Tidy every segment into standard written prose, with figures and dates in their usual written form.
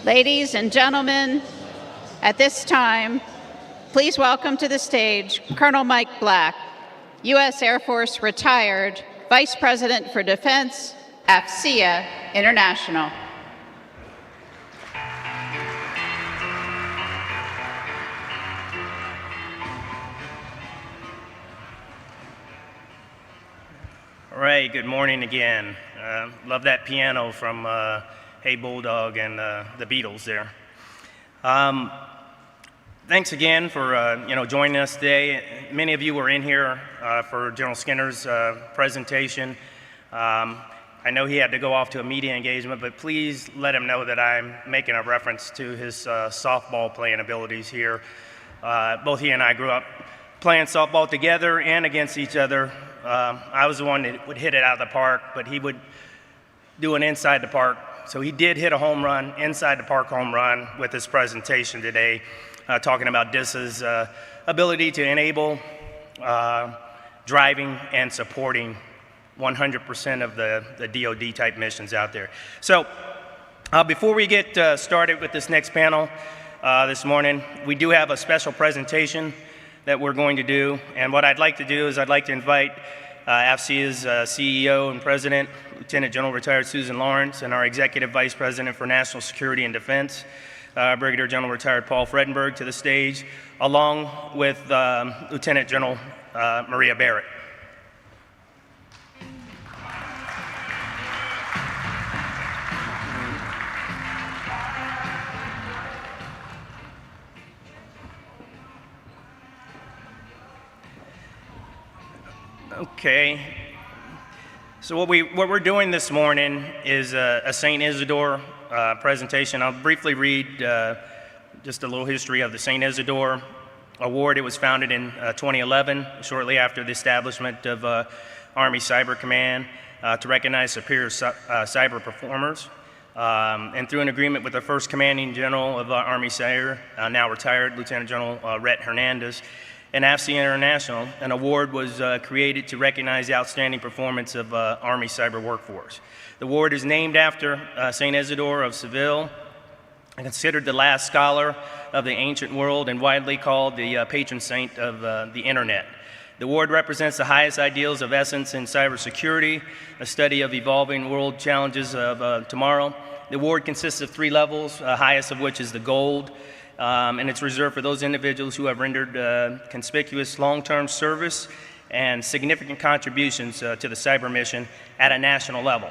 Ladies and gentlemen, at this time, please welcome to the stage Colonel Mike Black, U.S. Air Force retired, Vice President for Defense, AFCEA International. All right, good morning again. Love that piano from Hey Bulldog and the Beatles there. Thanks again for joining us today. Many of you were in here for General Skinner's presentation. I know he had to go off to a media engagement, but please let him know that I'm making a reference to his softball playing abilities here. Both he and I grew up playing softball together and against each other. I was the one that would hit it out of the park, but he would do an inside the park. So he did hit a home run, inside the park home run, with his presentation today, talking about DISA's ability to enable driving and supporting 100% of the DoD type missions out there. So before we get started with this next panel this morning, we do have a special presentation that we're going to do. And what I'd like to do is I'd like to invite AFCEA's CEO and President, Lieutenant General Retired Susan Lawrence, and our Executive Vice President for National Security and Defense, Brigadier General Retired Paul Fredenberg, to the stage, along with Lieutenant General Maria Barrett. Okay, so what we're doing this morning is a St. Isidore presentation. I'll briefly read just a little history of the St. Isidore Award. It was founded in 2011, shortly after the establishment of Army Cyber Command, to recognize superior cyber performers. And through an agreement with the first commanding general of Army Cyber, now retired Lieutenant General Rhett Hernandez, and AFCEA International, an award was created to recognize the outstanding performance of Army cyber workforce. The award is named after St. Isidore of Seville, and considered the last scholar of the ancient world and widely called the patron saint of the internet. The award represents the highest ideals of essence in cybersecurity, a study of evolving world challenges of tomorrow. The award consists of 3 levels, highest of which is the gold, and it's reserved for those individuals who have rendered conspicuous long-term service and significant contributions to the cyber mission at a national level.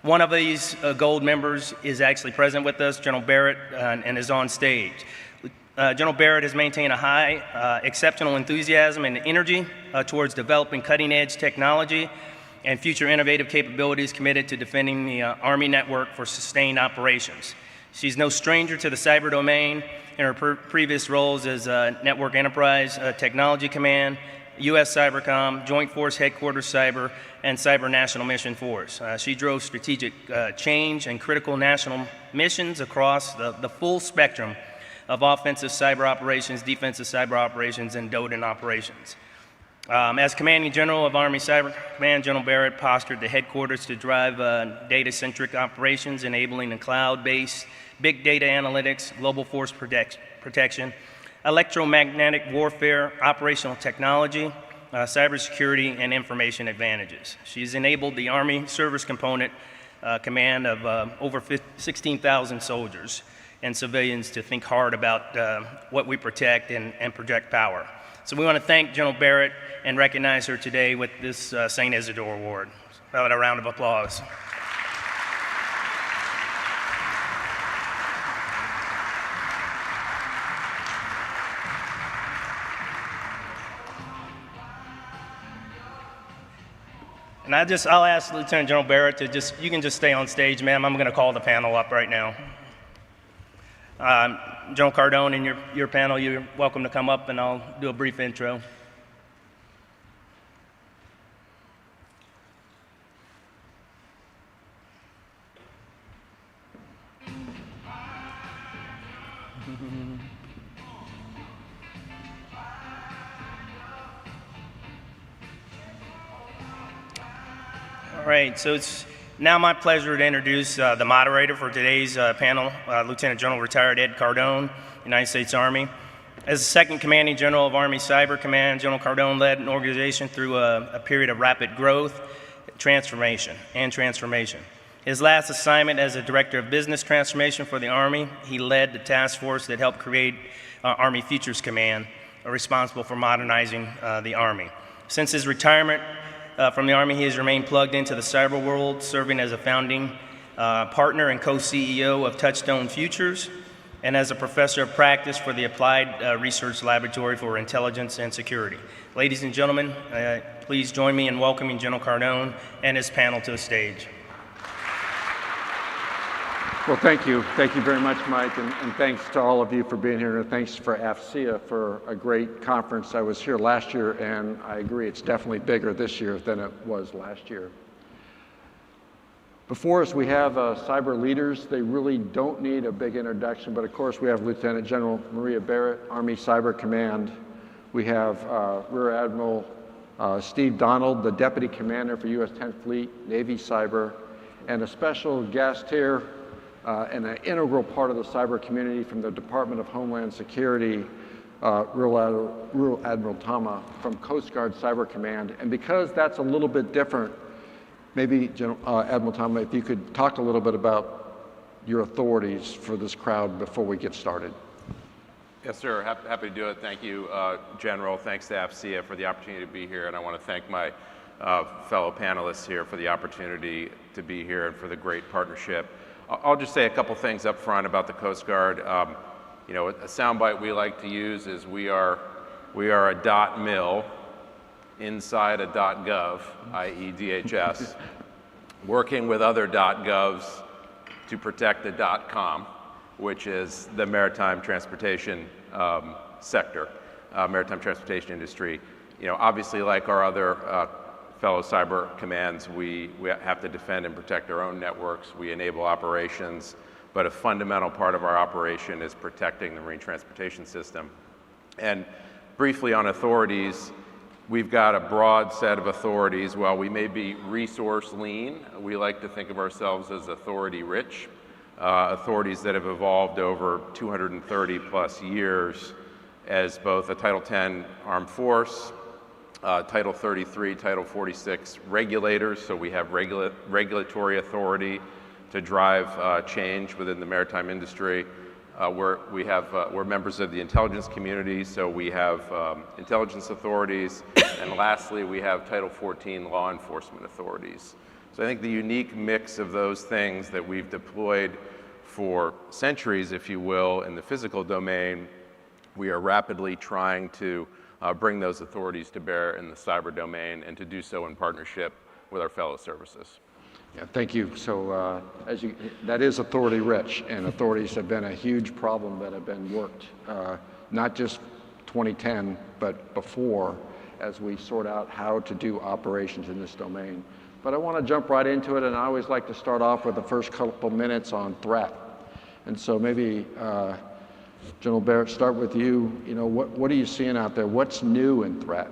One of these gold members is actually present with us, General Barrett, and is on stage. General Barrett has maintained a high, exceptional enthusiasm and energy towards developing cutting-edge technology and future innovative capabilities, committed to defending the Army network for sustained operations. She's no stranger to the cyber domain in her previous roles as Network Enterprise Technology Command, U.S. Cybercom, Joint Force Headquarters Cyber, and Cyber National Mission Force. She drove strategic change and critical national missions across the full spectrum of offensive cyber operations, defensive cyber operations, and DODIN operations. As Commanding General of Army Cyber Command, General Barrett postured the headquarters to drive data-centric operations, enabling the cloud-based big data analytics, global force protection, electromagnetic warfare, operational technology, cybersecurity, and information advantages. She's enabled the Army Service Component Command of over 16,000 soldiers and civilians to think hard about what we protect and project power. So we want to thank General Barrett and recognize her today with this St. Isidore Award. How about a round of applause? And I'll ask Lieutenant General Barrett to you can just stay on stage, ma'am. I'm going to call the panel up right now. General Cardone, in your panel, you're welcome to come up, and I'll do a brief intro. All right, so it's Now my pleasure to introduce the moderator for today's panel, Lieutenant General Retired Ed Cardone, United States Army. As the second commanding general of Army Cyber Command, General Cardone led an organization through a period of rapid growth, transformation. His last assignment as a director of business transformation for the Army, he led the task force that helped create Army Futures Command, responsible for modernizing the Army. Since his retirement from the Army, he has remained plugged into the cyber world, serving as a founding partner and co-CEO of Touchstone Futures, and as a professor of practice for the Applied Research Laboratory for Intelligence and Security. Ladies and gentlemen, please join me in welcoming General Cardone and his panel to the stage. Well, thank you. Thank you very much, Mike, and thanks to all of you for being here, and thanks for AFCEA for a great conference. I was here last year, and I agree, it's definitely bigger this year than it was last year. Before us, we have cyber leaders. They really don't need a big introduction, but of course, we have Lieutenant General Maria Barrett, Army Cyber Command. We have Rear Admiral Steve Donald, the Deputy Commander for U.S. 10th Fleet, Navy Cyber, and a special guest here, and an integral part of the cyber community from the Department of Homeland Security, Rear Admiral Tama from Coast Guard Cyber Command. And because that's a little bit different, maybe Admiral Tama, if you could talk a little bit about your authorities for this crowd before we get started. Yes, sir. Happy to do it. Thank you, General. Thanks to AFCEA for the opportunity to be here, and I want to thank my fellow panelists here for the opportunity to be here and for the great partnership. I'll just say a couple things up front about the Coast Guard. You know, a soundbite we like to use is we are a .mil inside a .gov, i.e. DHS, working with other .govs to protect the .com, which is the maritime transportation sector, maritime transportation industry. You know, obviously, like our other fellow cyber commands, we have to defend and protect our own networks. We enable operations, but a fundamental part of our operation is protecting the marine transportation system. And briefly on authorities, we've got a broad set of authorities. While we may be resource lean, we like to think of ourselves as authority rich. Authorities that have evolved over 230 plus years as both a Title 10 armed force, Title 33, Title 46 regulators, so we have regulatory authority to drive change within the maritime industry. We're members of the intelligence community, so we have intelligence authorities, and lastly, we have Title 14 law enforcement authorities. So I think the unique mix of those things that we've deployed for centuries, if you will, in the physical domain, we are rapidly trying to bring those authorities to bear in the cyber domain, and to do so in partnership with our fellow services. Yeah, thank you. So that is authority rich, and authorities have been a huge problem that have been worked, not just 2010, but before, as we sort out how to do operations in this domain. But I want to jump right into it, and I always like to start off with the first couple minutes on threat. And so maybe General Barrett, start with you. You know, what are you seeing out there? What's new in threat?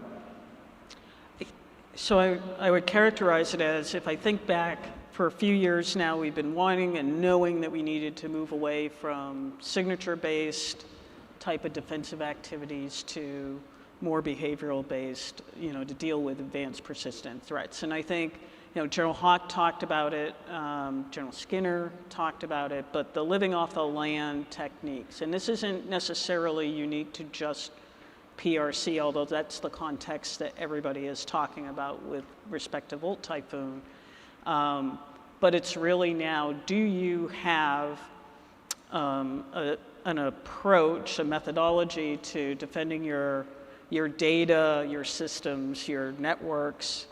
So I would characterize it as, if I think back, for a few years now, we've been wanting and knowing that we needed to move away from signature-based type of defensive activities to more behavioral-based, you know, to deal with advanced persistent threats. And I think, you know, General Hawk talked about it, General Skinner talked about it, but the living off the land techniques, and this isn't necessarily unique to just PRC, although that's the context that everybody is talking about with respect to Volt Typhoon. But it's really now, do you have an approach, a methodology to defending your data, your systems, your networks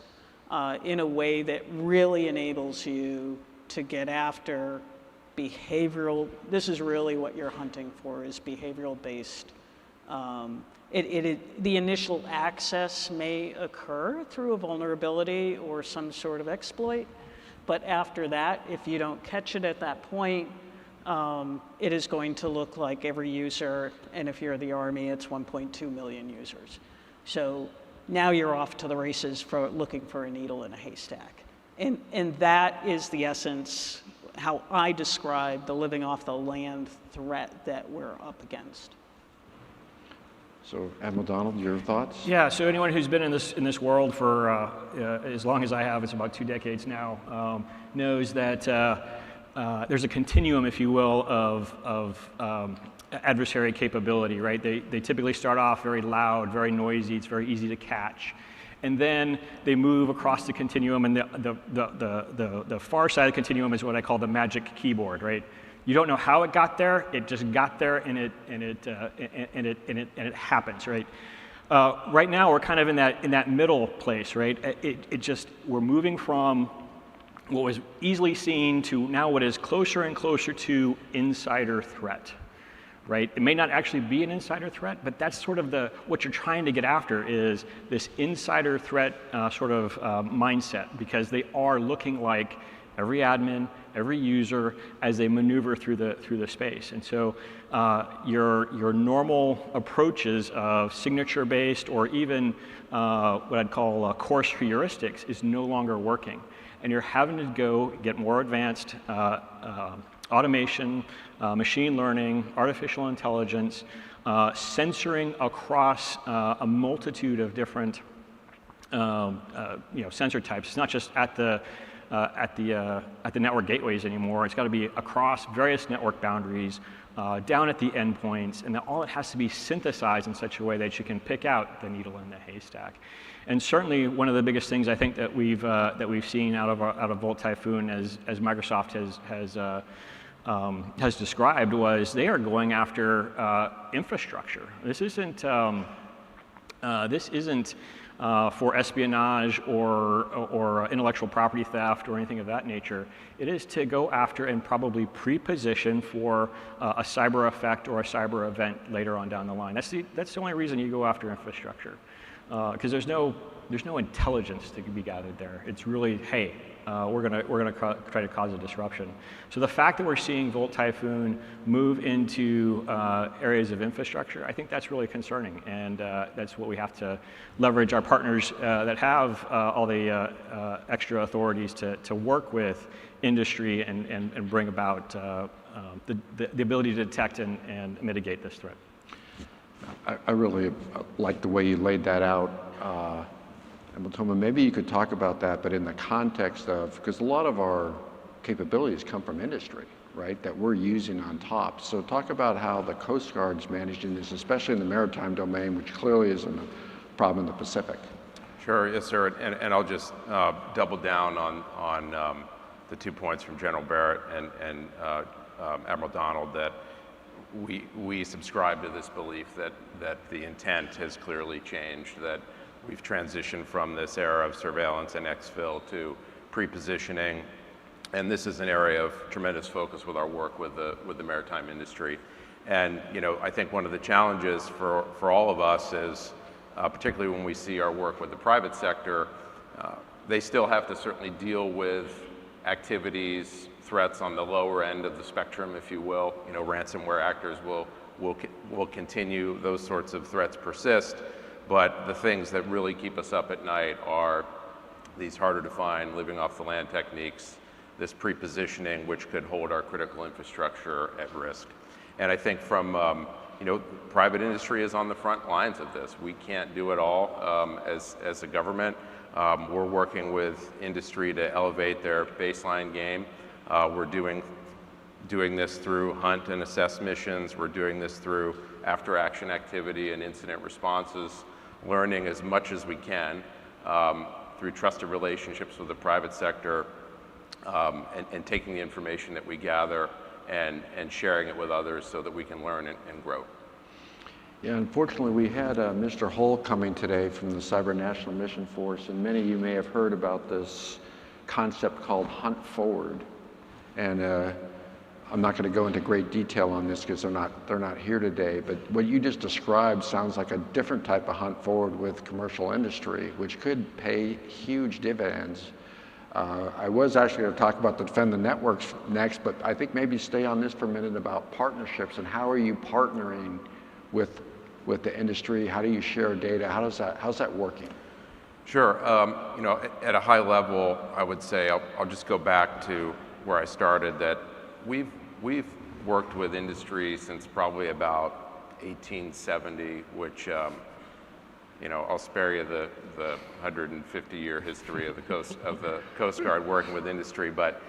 in a way that really enables you to get after behavioral, this is really what you're hunting for, is behavioral based. The initial access may occur through a vulnerability or some sort of exploit, but after that, if you don't catch it at that point, it is going to look like every user, and if you're the Army, it's 1.2 million users. So now you're off to the races for looking for a needle in a haystack. And that is the essence, how I describe the living off the land threat that we're up against. So, Admiral Donald, your thoughts? Yeah, so anyone who's been in this world for as long as I have, it's about 2 decades now, knows that there's a continuum, if you will, of adversary capability, right? They typically start off very loud, very noisy, it's very easy to catch. And then they move across the continuum, and the far side of the continuum is what I call the magic keyboard, right? You don't know how it got there. It just got there, and it happens, right? Right now, we're kind of in that middle place, right? We're moving from what was easily seen to now what is closer and closer to insider threat, right? It may not actually be an insider threat, but that's sort of what you're trying to get after is this insider threat mindset, because they are looking like every admin, every user as they maneuver through the space. And so your normal approaches of signature-based or even what I'd call coarse heuristics is no longer working. And you're having to go get more advanced automation, machine learning, artificial intelligence, censoring across a multitude of different sensor types. It's not just at the network gateways anymore. It's got to be across various network boundaries, down at the endpoints, and all it has to be synthesized in such a way that you can pick out the needle in the haystack. And certainly, one of the biggest things I think that we've seen out of Volt Typhoon, as Microsoft has described, was they are going after infrastructure. This isn't for espionage or intellectual property theft or anything of that nature. It is to go after and probably pre-position for a cyber effect or a cyber event later on down the line. That's the only reason you go after infrastructure, because there's no intelligence to be gathered there. It's really, hey, we're gonna try to cause a disruption. So the fact that we're seeing Volt Typhoon move into areas of infrastructure, I think that's really concerning, and that's what we have to leverage our partners that have all the extra authorities to work with industry and bring about the ability to detect and mitigate this threat. I really like the way you laid that out. And Toma, maybe you could talk about that, but in the context of, because a lot of our capabilities come from industry, right, that we're using on top. So talk about how the Coast Guard's managing this, especially in the maritime domain, which clearly is a problem in the Pacific. Sure, yes, sir. And I'll just double down on the 2 points from General Barrett and Admiral Donald, that we subscribe to this belief that the intent has clearly changed, that we've transitioned from this era of surveillance and exfil to pre-positioning, and this is an area of tremendous focus with our work with the maritime industry. And I think one of the challenges for all of us is, particularly when we see our work with the private sector, they still have to certainly deal with activities, threats on the lower end of the spectrum, if you will. Ransomware actors will continue, those sorts of threats persist. But the things that really keep us up at night are these harder to find living off the land techniques, this pre-positioning, which could hold our critical infrastructure at risk. And I think from, private industry is on the front lines of this. We can't do it all as a government. We're working with industry to elevate their baseline game. We're doing this through hunt and assess missions. We're doing this through after action activity and incident responses, learning as much as we can through trusted relationships with the private sector, and taking the information that we gather and sharing it with others so that we can learn and grow. Yeah, unfortunately, we had Mr. Hull coming today from the Cyber National Mission Force, and many of you may have heard about this concept called Hunt Forward. And I'm not going to go into great detail on this because they're not here today, but what you just described sounds like a different type of hunt forward with commercial industry, which could pay huge dividends. I was actually going to talk about the Defend the Networks next, but I think maybe stay on this for a minute about partnerships and how are you partnering with the industry? How do you share data? How's that working? Sure. You know, at a high level, I would say I'll just go back to where I started. That we've worked with industry since probably about 1870, which you know, I'll spare you the 150-year history of the Coast Guard working with industry, but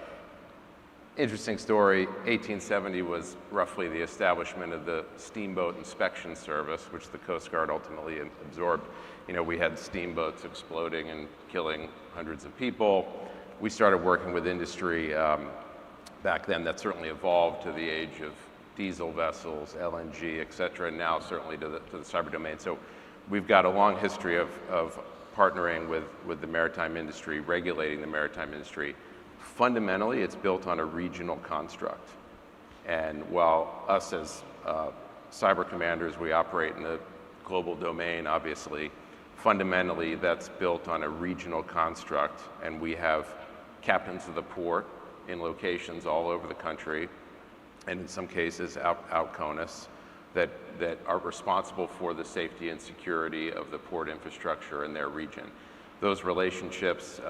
interesting story. 1870 was roughly the establishment of the Steamboat Inspection Service, which the Coast Guard ultimately absorbed. You know, we had steamboats exploding and killing hundreds of people. We started working with industry back then. That certainly evolved to the age of diesel vessels, LNG, et cetera, and now certainly to the cyber domain. So we've got a long history of partnering with the maritime industry, regulating the maritime industry. Fundamentally, it's built on a regional construct. And while us as cyber commanders, we operate in the global domain, obviously, fundamentally that's built on a regional construct, and we have captains of the port in locations all over the country, and in some cases out CONUS, that are responsible for the safety and security of the port infrastructure in their region. Those relationships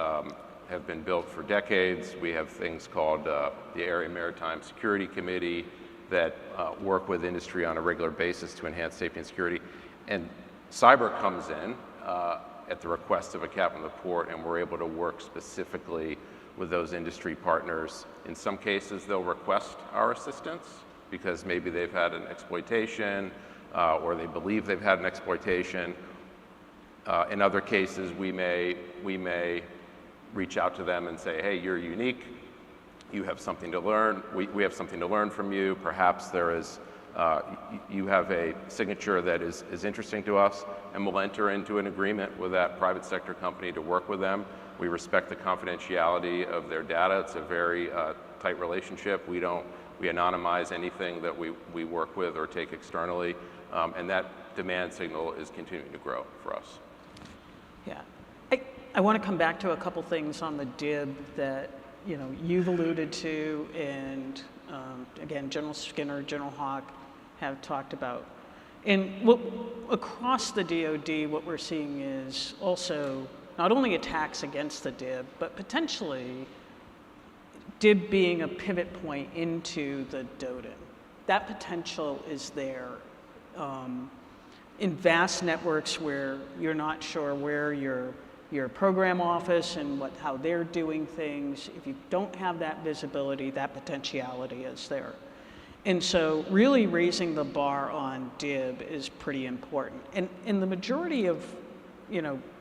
have been built for decades. We have things called the Area Maritime Security Committee that work with industry on a regular basis to enhance safety and security. And cyber comes in at the request of a captain of the port, and we're able to work specifically with those industry partners. In some cases, they'll request our assistance because maybe they've had an exploitation or they believe they've had an exploitation. In other cases, we may reach out to them and say, hey, you're unique, you have something to learn, we have something to learn from you, perhaps there is, you have a signature that is interesting to us, and we'll enter into an agreement with that private sector company to work with them. We respect the confidentiality of their data. It's a very tight relationship. We anonymize anything that we work with or take externally, and that demand signal is continuing to grow for us. Yeah. I want to come back to a couple things on the DIB that you've alluded to, and again, General Skinner, General Hawk have talked about. And across the DoD, what we're seeing is also not only attacks against the DIB, but potentially DIB being a pivot point into the DODIN. That potential is there. In vast networks where you're not sure where your program office and how they're doing things, if you don't have that visibility, that potentiality is there. And so really raising the bar on DIB is pretty important. And the majority of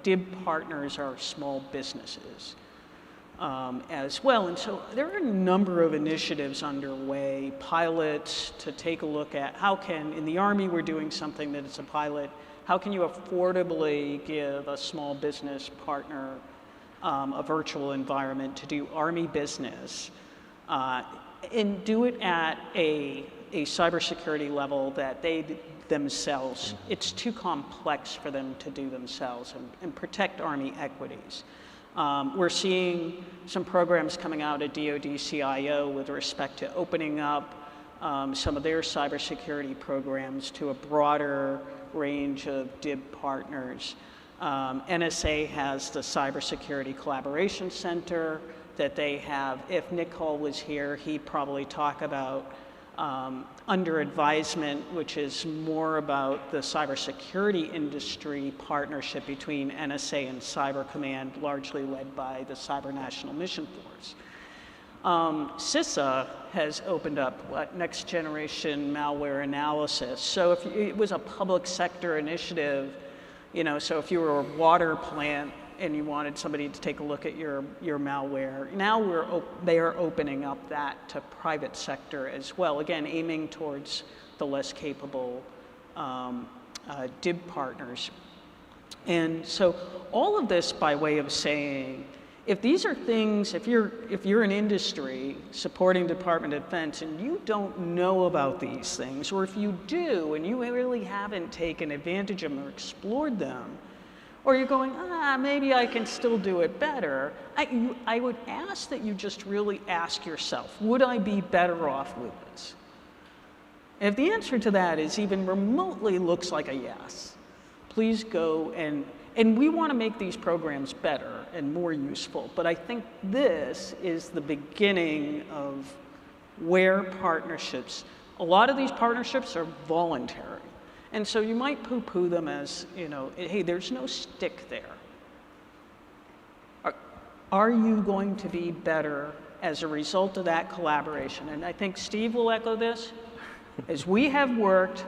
DIB partners are small businesses as well. And so there are a number of initiatives underway, pilots to take a look at in the Army we're doing something that is a pilot. How can you affordably give a small business partner a virtual environment to do Army business and do it at a cybersecurity level that they themselves, it's too complex for them to do themselves and protect Army equities. We're seeing some programs coming out at DoD-CIO with respect to opening up some of their cybersecurity programs to a broader range of DIB partners. NSA has the Cybersecurity Collaboration Center that they have. If Nick Hall was here, he'd probably talk about under advisement, which is more about the cybersecurity industry partnership between NSA and Cyber Command, largely led by the Cyber National Mission Force. CISA has opened up next generation malware analysis. So if it was a public sector initiative, so if you were a water plant and you wanted somebody to take a look at your malware, now they are opening up that to private sector as well, again, aiming towards the less capable DIB partners. And so all of this by way of saying, if these are things, if you're an industry supporting Department of Defense and you don't know about these things, or if you do and you really haven't taken advantage of them or explored them, or you're going, maybe I can still do it better, I would ask that you just really ask yourself, would I be better off with this? And if the answer to that is even remotely looks like a yes, please go and we want to make these programs better and more useful, but I think this is the beginning of where partnerships, a lot of these partnerships are voluntary. And so you might poo-poo them as, you know, hey, there's no stick there. Are you going to be better as a result of that collaboration? And I think Steve will echo this. As we have worked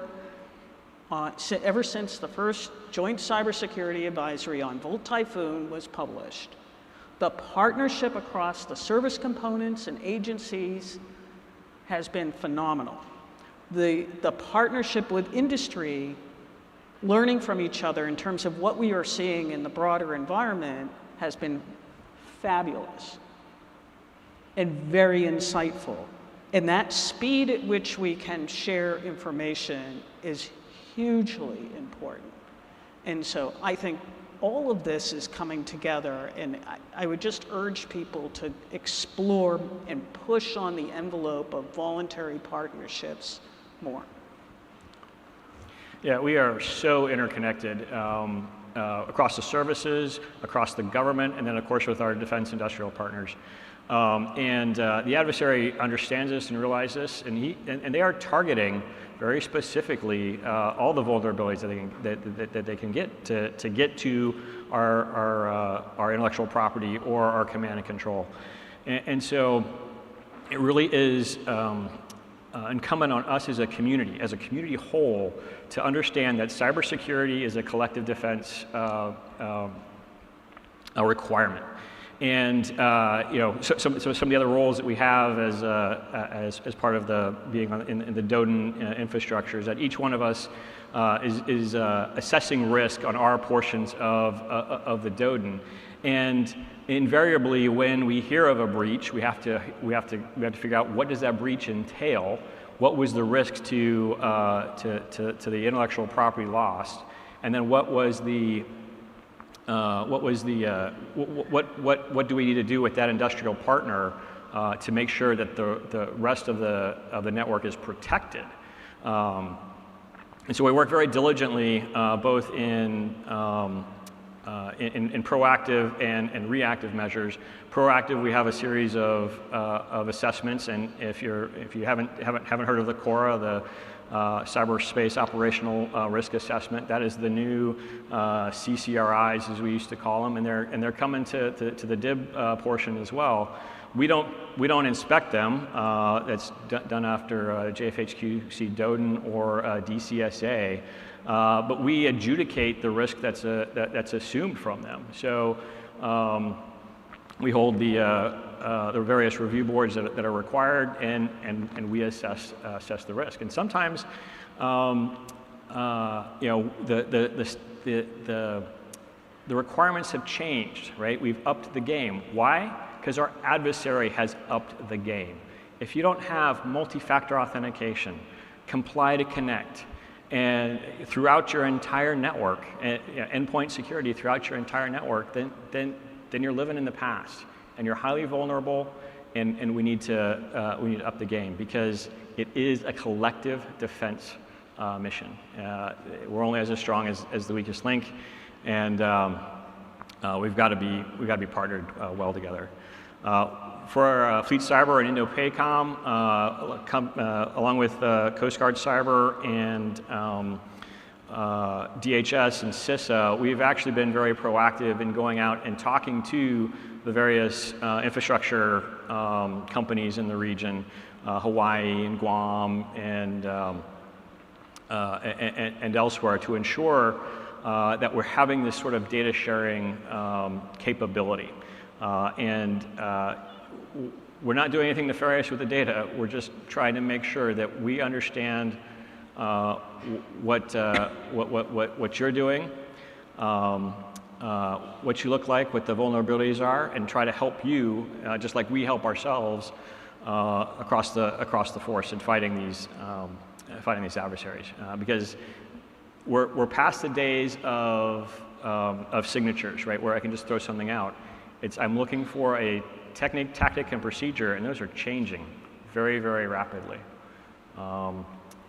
ever since the first Joint Cybersecurity Advisory on Volt Typhoon was published, the partnership across the service components and agencies has been phenomenal. The partnership with industry, learning from each other in terms of what we are seeing in the broader environment has been fabulous and very insightful. And that speed at which we can share information is hugely important. And so I think all of this is coming together, and I would just urge people to explore and push on the envelope of voluntary partnerships more. Yeah, we are so interconnected across the services, across the government, and then of course with our defense industrial partners. The adversary understands this and realizes this, and they are targeting very specifically all the vulnerabilities that they can get to get to our intellectual property or our command and control. And so it really is incumbent on us as a community whole, to understand that cybersecurity is a collective defense a requirement. And you know, so some of the other roles that we have as part of the being in the DoDIN infrastructure is that each one of us is assessing risk on our portions of the DoDIN. And invariably, when we hear of a breach, we have to figure out what does that breach entail. What was the risk to the intellectual property lost, and then what do we need to do with that industrial partner to make sure that the rest of the network is protected. And so we work very diligently both in proactive and reactive measures. Proactive, we have a series of assessments, and if you haven't heard of the CORA, the Cyberspace Operational Risk Assessment, that is the new CCRIs, as we used to call them, and they're coming to the DIB portion as well. We don't inspect them. That's done after JFHQC DoDIN or DCSA. But we adjudicate the risk that's assumed from them. So we hold the various review boards that are required, and we assess the risk. And sometimes, you know, the requirements have changed, right? We've upped the game. Why? Because our adversary has upped the game. If you don't have multi-factor authentication, comply to connect, and throughout your entire network, endpoint security throughout your entire network, then you're living in the past, and you're highly vulnerable, and we need to up the game, because it is a collective defense mission. We're only as strong as the weakest link, and we've got to be partnered well together. For our Fleet Cyber and INDOPACOM, along with Coast Guard Cyber and DHS and CISA, we've actually been very proactive in going out and talking to the various infrastructure companies in the region, Hawaii and Guam and elsewhere, to ensure that we're having this sort of data sharing capability. We're not doing anything nefarious with the data. We're just trying to make sure that we understand what you're doing, what you look like, what the vulnerabilities are, and try to help you, just like we help ourselves across the force in fighting these adversaries. Because we're past the days of signatures, right, where I can just throw something out. I'm looking for a technique, tactic, and procedure, and those are changing very, very rapidly.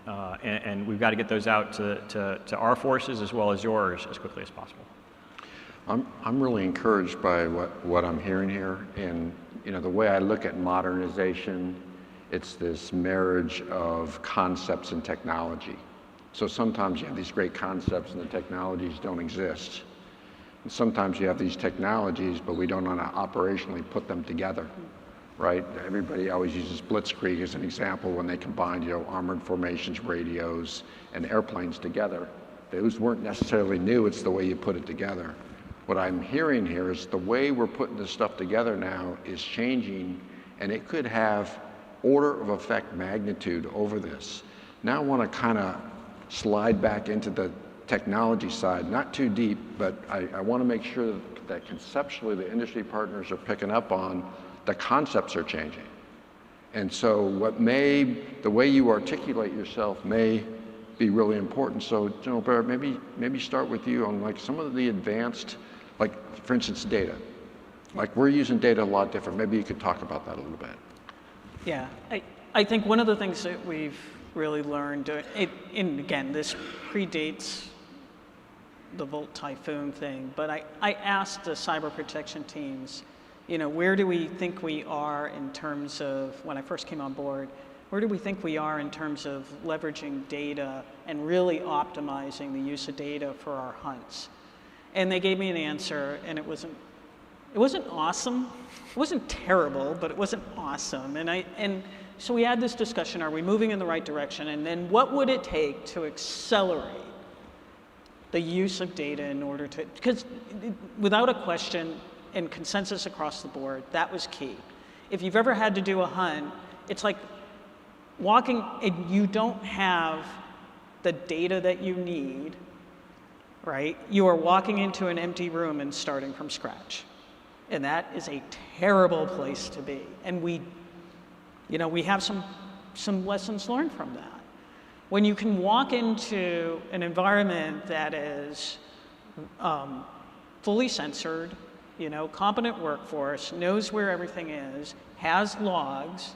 And we've got to get those out to our forces as well as yours as quickly as possible. I'm really encouraged by what I'm hearing here, and the way I look at modernization, it's this marriage of concepts and technology. So sometimes you have these great concepts and the technologies don't exist. And sometimes you have these technologies, but we don't know how to operationally put them together, right? Everybody always uses Blitzkrieg as an example when they combined, armored formations, radios, and airplanes together. Those weren't necessarily new, it's the way you put it together. What I'm hearing here is the way we're putting this stuff together now is changing, and it could have order of effect magnitude over this. Now I want to kind of slide back into the technology side, not too deep, but I want to make sure that conceptually the industry partners are picking up on the concepts are changing. And so the way you articulate yourself may be really important. So General Barrett, maybe start with you on like some of the advanced, like for instance, data. Like we're using data a lot different. Maybe you could talk about that a little bit. Yeah, I think one of the things that we've really learned, and again, this predates the Volt Typhoon thing, but I asked the cyber protection teams, where do we think we are in terms of, when I first came on board, where do we think we are in terms of leveraging data and really optimizing the use of data for our hunts? And they gave me an answer, and it wasn't awesome. It wasn't terrible, but it wasn't awesome. And so we had this discussion, are we moving in the right direction? And then what would it take to accelerate the use of data in order to, because without a question and consensus across the board, that was key. If you've ever had to do a hunt, it's like walking and you don't have the data that you need, right? You are walking into an empty room and starting from scratch. And that is a terrible place to be. And we have some lessons learned from that. When you can walk into an environment that is fully censored, competent workforce, knows where everything is, has logs,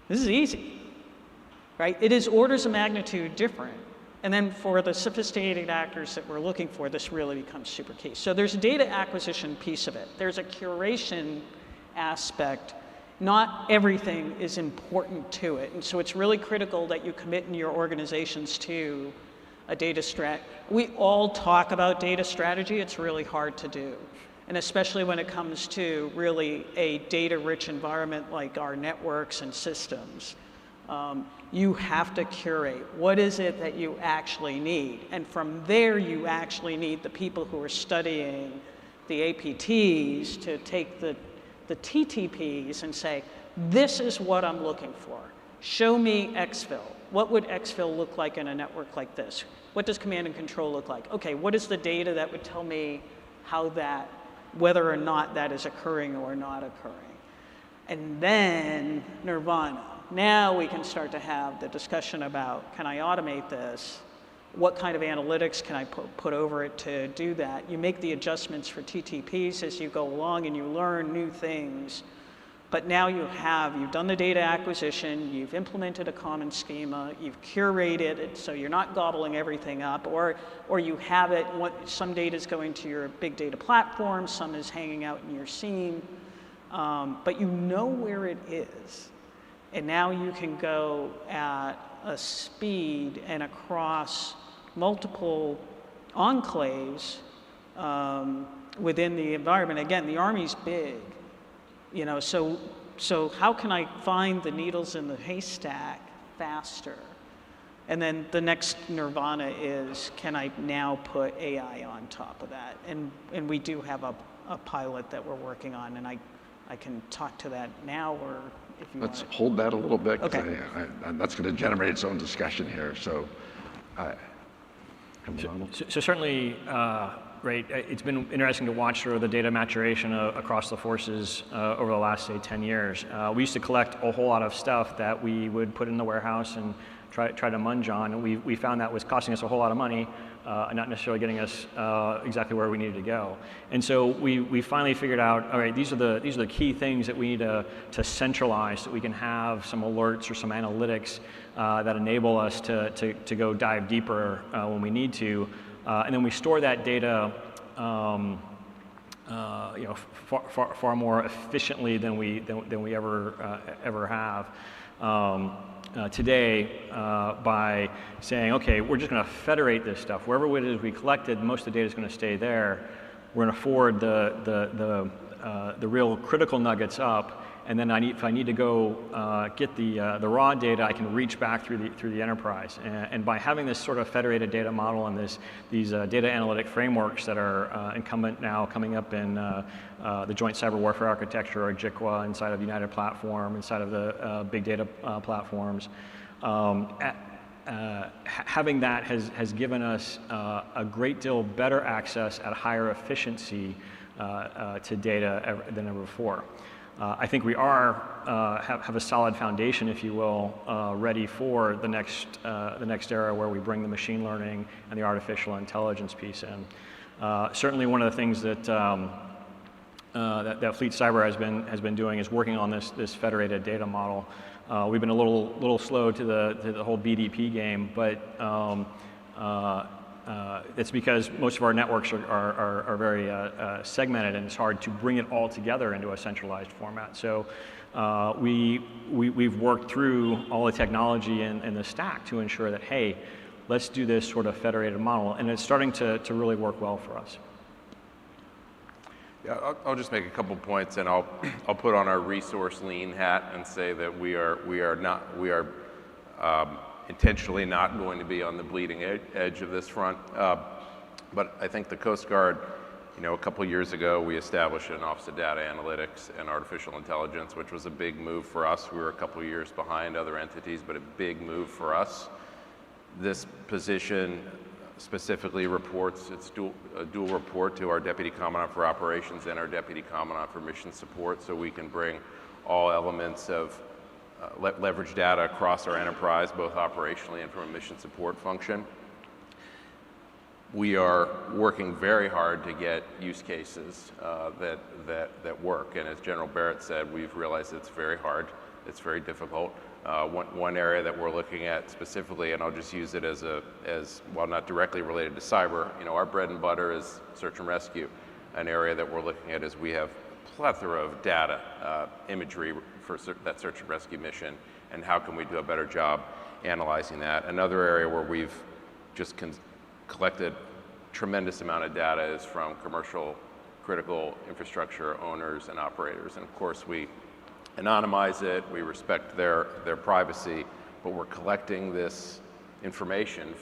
this is easy, right? It is orders of magnitude different. And then for the sophisticated actors that we're looking for, this really becomes super key. So there's a data acquisition piece of it. There's a curation aspect. Not everything is important to it. And so it's really critical that you commit in your organizations to a data strategy. We all talk about data strategy. It's really hard to do. And especially when it comes to really a data-rich environment like our networks and systems. You have to curate. What is it that you actually need? And from there, you actually need the people who are studying the APTs to take the TTPs and say, this is what I'm looking for. Show me exfil. What would exfil look like in a network like this? What does command and control look like? Okay, what is the data that would tell me whether or not that is occurring or not occurring? And then nirvana. Now we can start to have the discussion about, can I automate this? What kind of analytics can I put over it to do that? You make the adjustments for TTPs as you go along and you learn new things. But now you've done the data acquisition, you've implemented a common schema, you've curated it so you're not gobbling everything up, or you have it, some data is going to your big data platform, some is hanging out in your SIEM, but you know where it is. And now you can go at a speed and across multiple enclaves within the environment. Again, the Army's big, so how can I find the needles in the haystack faster? And then the next nirvana is, can I now put AI on top of that? And we do have a pilot that we're working on, and I can talk to that now, or if you Let's want to. hold that a little bit, 'cause Okay. that's going to generate its own discussion here. So So certainly, right, it's been interesting to watch sort of the data maturation across the forces over the last, say, 10 years. We used to collect a whole lot of stuff that we would put in the warehouse and try to munge on, and we found that was costing us a whole lot of money. not necessarily getting us exactly where we needed to go. And so we finally figured out, all right, these are the key things that we need to centralize so that we can have some alerts or some analytics that enable us to go dive deeper when we need to. And then we store that data far more efficiently than we ever have. Today by saying, okay, we're just going to federate this stuff. Wherever it is we collected, most of the data is going to stay there. We're going to forward the real critical nuggets up, and then if I need to go get the raw data, I can reach back through the enterprise. And by having this sort of federated data model and these data analytic frameworks that are incumbent now coming up in the Joint Cyber Warfare Architecture, or JICWA, inside of the United Platform, inside of the big data platforms, having that has given us a great deal better access at higher efficiency to data than ever before. I think we have a solid foundation, if you will, ready for the next era where we bring the machine learning and the artificial intelligence piece in. Certainly, one of the things that Fleet Cyber has been doing is working on this federated data model. We've been a little slow to the whole BDP game, but it's because most of our networks are very segmented, and it's hard to bring it all together into a centralized format. So we've worked through all the technology in the stack to ensure that, hey, let's do this sort of federated model, and it's starting to really work well for us. Yeah, I'll just make a couple points, and I'll put on our resource lean hat and say that we are intentionally not going to be on the bleeding edge of this front. But I think the Coast Guard, a couple years ago, we established an Office of Data Analytics and Artificial Intelligence, which was a big move for us. We were a couple years behind other entities, but a big move for us. This position specifically reports, it's a dual report to our Deputy Commandant for Operations and our Deputy Commandant for Mission Support, so we can bring all elements of leverage data across our enterprise, both operationally and from a mission support function. We are working very hard to get use cases that work, and as General Barrett said, we've realized it's very hard, it's very difficult. One area that we're looking at specifically, and I'll just use it as while not directly related to cyber, our bread and butter is search and rescue. An area that we're looking at is we have a plethora of data, imagery for that search and rescue mission, and how can we do a better job analyzing that. Another area where we've just collected tremendous amount of data is from commercial critical infrastructure owners and operators, and of course we anonymize it, we respect their privacy, but we're collecting this information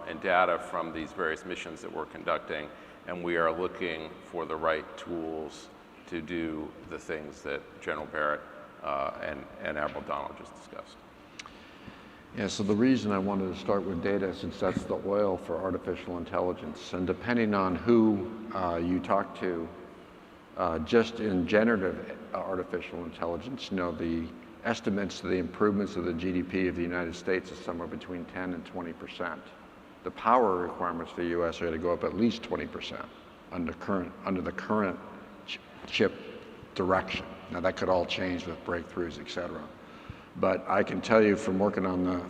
and data from these various missions that we're conducting, and we are looking for the right tools to do the things that General Barrett and Admiral Donald just discussed. Yeah, so the reason I wanted to start with data, since that's the oil for artificial intelligence, and depending on who you talk to, just in generative artificial intelligence, the estimates of the improvements of the GDP of the United States is somewhere between 10 and 20%. The power requirements for the U.S. are going to go up at least 20% under the current chip direction. Now that could all change with breakthroughs, et cetera. But I can tell you from working on the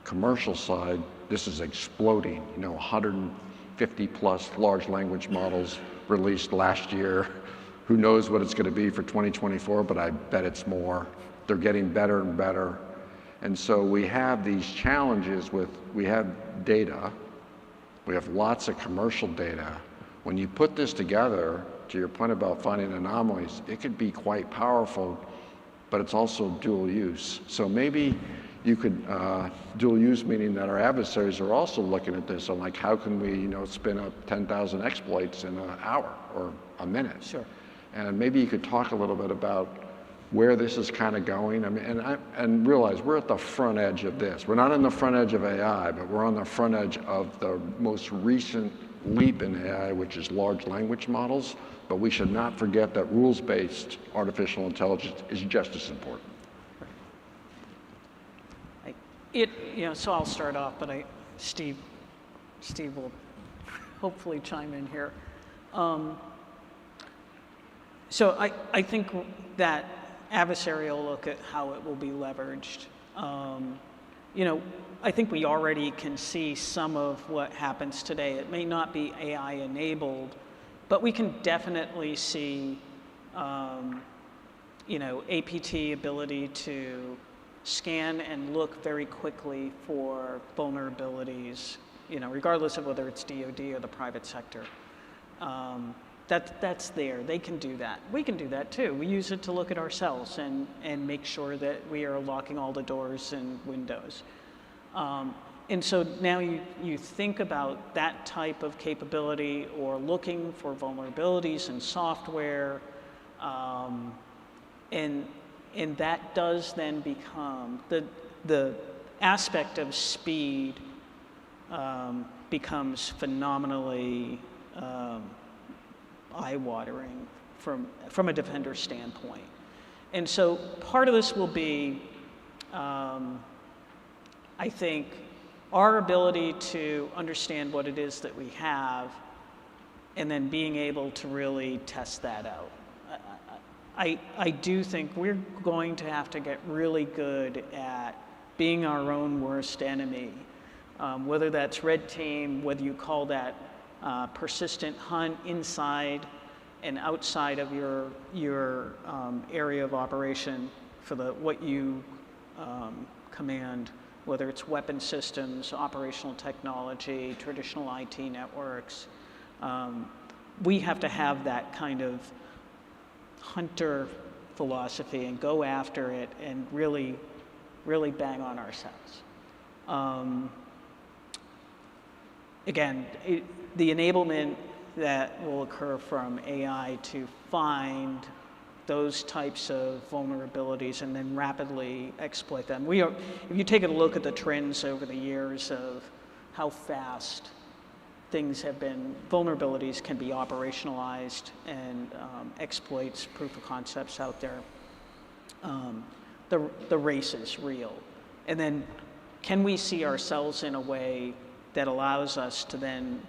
commercial side, this is exploding. 150 plus large language models released last year. Who knows what it's going to be for 2024, but I bet it's more. They're getting better and better. And so we have these challenges we have data, we have lots of commercial data. When you put this together, to your point about finding anomalies, it could be quite powerful, but it's also dual use. So maybe you could, dual use meaning that our adversaries are also looking at this and like, how can we, spin up 10,000 exploits in an hour or a minute? Sure. And maybe you could talk a little bit about where this is kind of going. I mean, and realize we're at the front edge of this. We're not on the front edge of AI, but we're on the front edge of the most recent leap in AI, which is large language models. But we should not forget that rules-based artificial intelligence is just as important. So I'll start off, but Steve will hopefully chime in here. So I think that adversarial look at how it will be leveraged, I think we already can see some of what happens today. It may not be AI enabled, but we can definitely see, APT ability to scan and look very quickly for vulnerabilities, regardless of whether it's DoD or the private sector. That's there. They can do that. We can do that too. We use it to look at ourselves and make sure that we are locking all the doors and windows. And so now you think about that type of capability or looking for vulnerabilities in software, and that does then become, the aspect of speed becomes phenomenally eye-watering from a defender standpoint. And so part of this will be, I think, our ability to understand what it is that we have and then being able to really test that out. I do think we're going to have to get really good at being our own worst enemy, whether that's red team, whether you call that persistent hunt inside and outside of your area of operation for what you command, whether it's weapon systems, operational technology, traditional IT networks. We have to have that kind of hunter philosophy and go after it and really, really bang on ourselves. Again, the enablement that will occur from AI to find those types of vulnerabilities and then rapidly exploit them. If you take a look at the trends over the years of how fast vulnerabilities can be operationalized and exploits, proof of concepts out there, the race is real. And then can we see ourselves in a way that allows us to then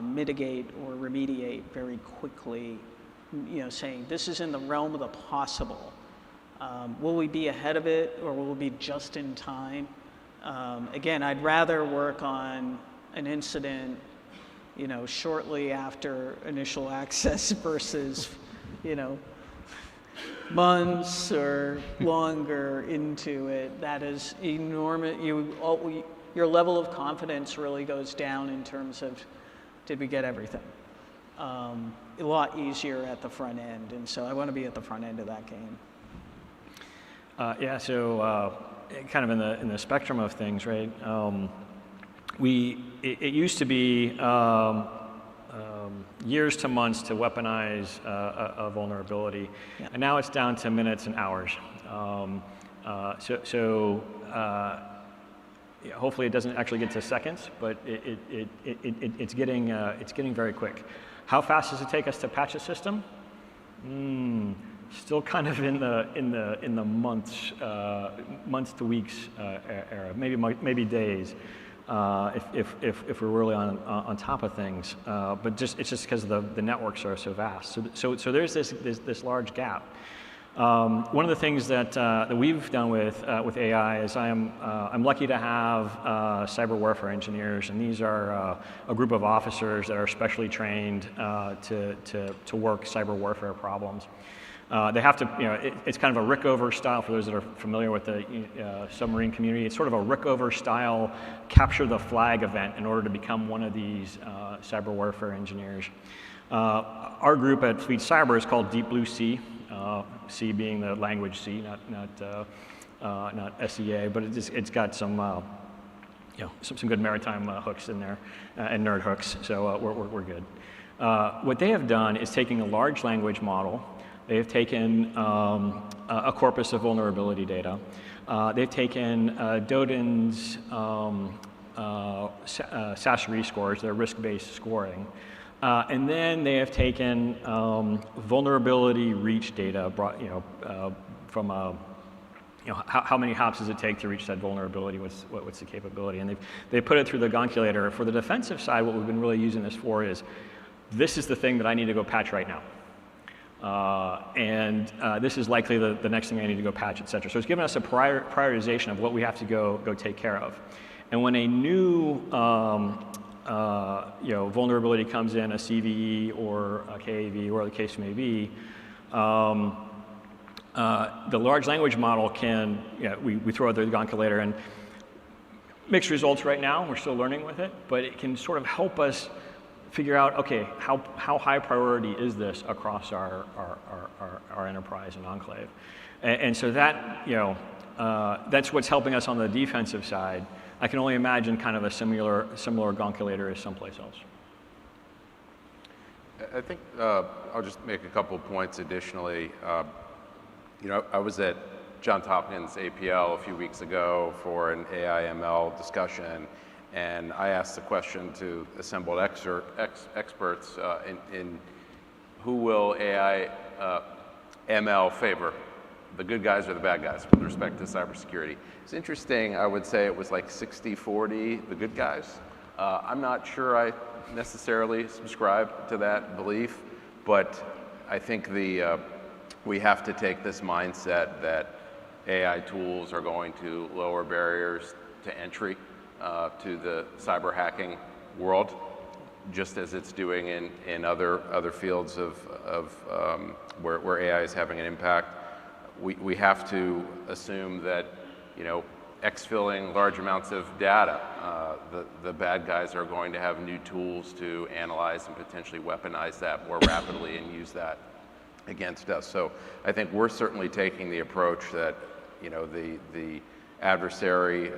mitigate or remediate very quickly, saying this is in the realm of the possible. Will we be ahead of it or will we be just in time? Again, I'd rather work on an incident, shortly after initial access versus, months or longer into it. That is enormous. Your level of confidence really goes down in terms of, did we get everything? A lot easier at the front end, and so I want to be at the front end of that game. So kind of in the spectrum of things, right? It used to be years to months to weaponize a vulnerability, and now it's down to minutes and hours. Hopefully it doesn't actually get to seconds, but it's getting very quick. How fast does it take us to patch a system? Still kind of in the months to weeks era, maybe days, if we're really on top of things. But it's just because the networks are so vast. So there's this large gap. One of the things that we've done with AI is I'm lucky to have cyber warfare engineers, and these are a group of officers that are specially trained to work cyber warfare problems. They have to, it's kind of a Rickover style for those that are familiar with the submarine community. It's sort of a Rickover style capture the flag event in order to become one of these cyber warfare engineers. Our group at Fleet Cyber is called Deep Blue Sea, C being the language C, not SEA, but it's got some some good maritime hooks in there and nerd hooks, so we're good. What they have done is taking a large language model. They have taken a corpus of vulnerability data. They've taken DODIN's SASRE scores, their risk-based scoring. And then they have taken vulnerability reach data brought, from how many hops does it take to reach that vulnerability? What's the capability? And they put it through the Gonculator. For the defensive side, what we've been really using this for is, this is the thing that I need to go patch right now. This is likely the next thing I need to go patch, et cetera. So it's given us a prioritization of what we have to go take care of. And when a new vulnerability comes in, a CVE or a KAV, or the case may be, the large language model can, we throw out the Gonculator, and mixed results right now. We're still learning with it, but it can sort of help us figure out, okay, how high priority is this across our enterprise and enclave, and so that that's what's helping us on the defensive side. I can only imagine kind of a similar Gonculator is someplace else. I think I'll just make a couple points additionally. I was at Johns Hopkins APL a few weeks ago for an AI/ML discussion, and I asked the question to assembled experts in who will AI ML favor, the good guys or the bad guys with respect to cybersecurity. It's interesting, I would say it was like 60-40, the good guys. I'm not sure I necessarily subscribe to that belief, but I think we have to take this mindset that AI tools are going to lower barriers to entry to the cyber hacking world, just as it's doing in other fields of where AI is having an impact. We have to assume that, exfilling large amounts of data, the bad guys are going to have new tools to analyze and potentially weaponize that more rapidly and use that against us. So I think we're certainly taking the approach that, the adversary,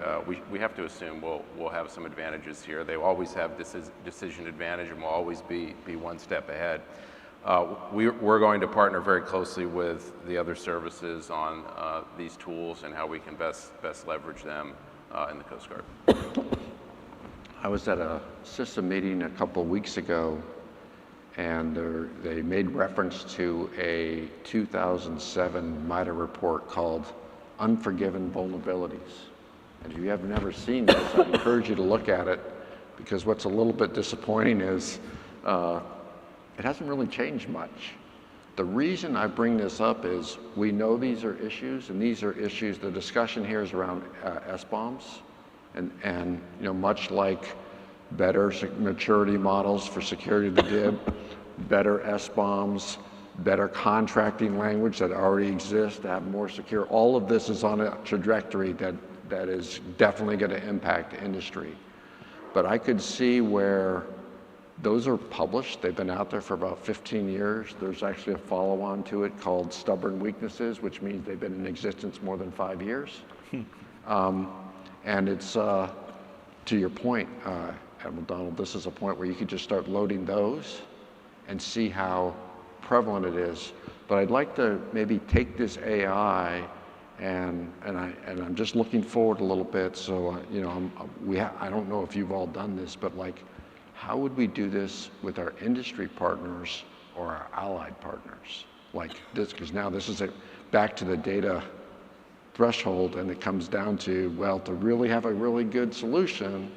we have to assume we'll have some advantages here. They always have decision advantage and will always be one step ahead. We're going to partner very closely with the other services on these tools and how we can best leverage them in the Coast Guard. I was at a system meeting a couple of weeks ago, and they made reference to a 2007 MITRE report called Unforgiven Vulnerabilities. And if you have never seen this, I encourage you to look at it, because what's a little bit disappointing is it hasn't really changed much. The reason I bring this up is we know these are issues, and these are issues, the discussion here is around SBOMs, and much like better maturity models for security of the DIB, better SBOMs, better contracting language that already exists to have more secure. All of this is on a trajectory that is definitely going to impact industry. But I could see where those are published. They've been out there for about 15 years. There's actually a follow-on to it called Stubborn Weaknesses, which means they've been in existence more than 5 years. And it's, to your point, Admiral Donald, this is a point where you could just start loading those and see how prevalent it is. But I'd like to maybe take this AI and I'm just looking forward a little bit. So I don't know if you've all done this, but like, how would we do this with our industry partners or our allied partners? Like this, because now this is back to the data threshold, and it comes down to, well, to really have a really good solution,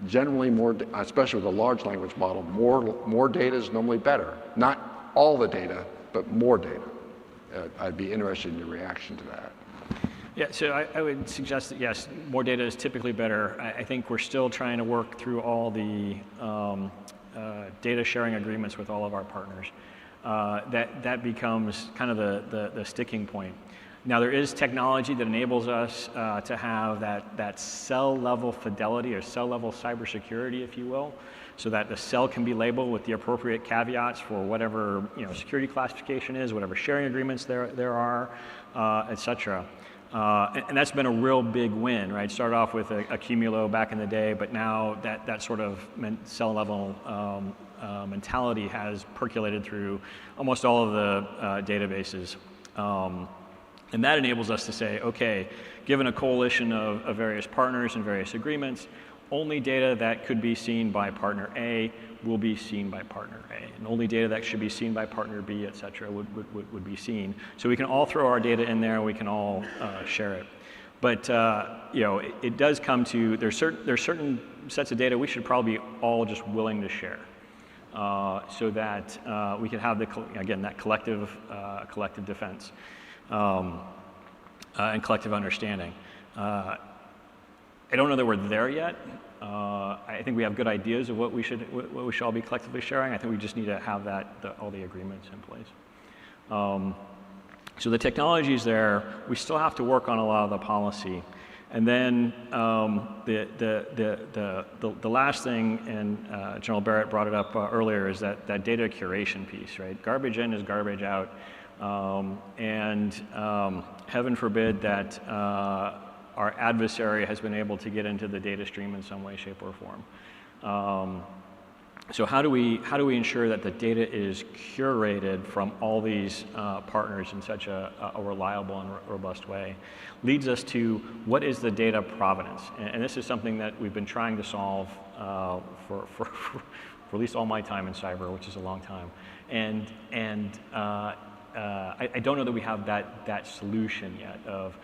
generally more, especially with a large language model, more data is normally better. Not all the data, but more data. I'd be interested in your reaction to that. Yeah, so I would suggest that yes, more data is typically better. I think we're still trying to work through all the data sharing agreements with all of our partners. That becomes kind of the sticking point. Now there is technology that enables us to have that cell level fidelity or cell level cybersecurity, if you will, so that the cell can be labeled with the appropriate caveats for whatever security classification is, whatever sharing agreements there are, et cetera. And that's been a real big win, right? Started off with a Cumulo back in the day, but now that sort of cell level mentality has percolated through almost all of the databases. And that enables us to say, okay, given a coalition of various partners and various agreements, only data that could be seen by partner A will be seen by partner A, and only data that should be seen by partner B, et cetera, would be seen. So we can all throw our data in there, we can all share it. But you know, it does come to, there's certain sets of data we should probably be all just willing to share, so that we can have again that collective defense and collective understanding. I don't know that we're there yet. I think we have good ideas of what we should all be collectively sharing. I think we just need to have all the agreements in place. So the technology is there. We still have to work on a lot of the policy. And then the last thing, and General Barrett brought it up earlier, is that data curation piece, right? Garbage in is garbage out. And heaven forbid that our adversary has been able to get into the data stream in some way, shape, or form. So how do we ensure that the data is curated from all these partners in such a reliable and robust way? Leads us to what is the data provenance, and this is something that we've been trying to solve for at least all my time in cyber, which is a long time, and I don't know that we have that solution yet of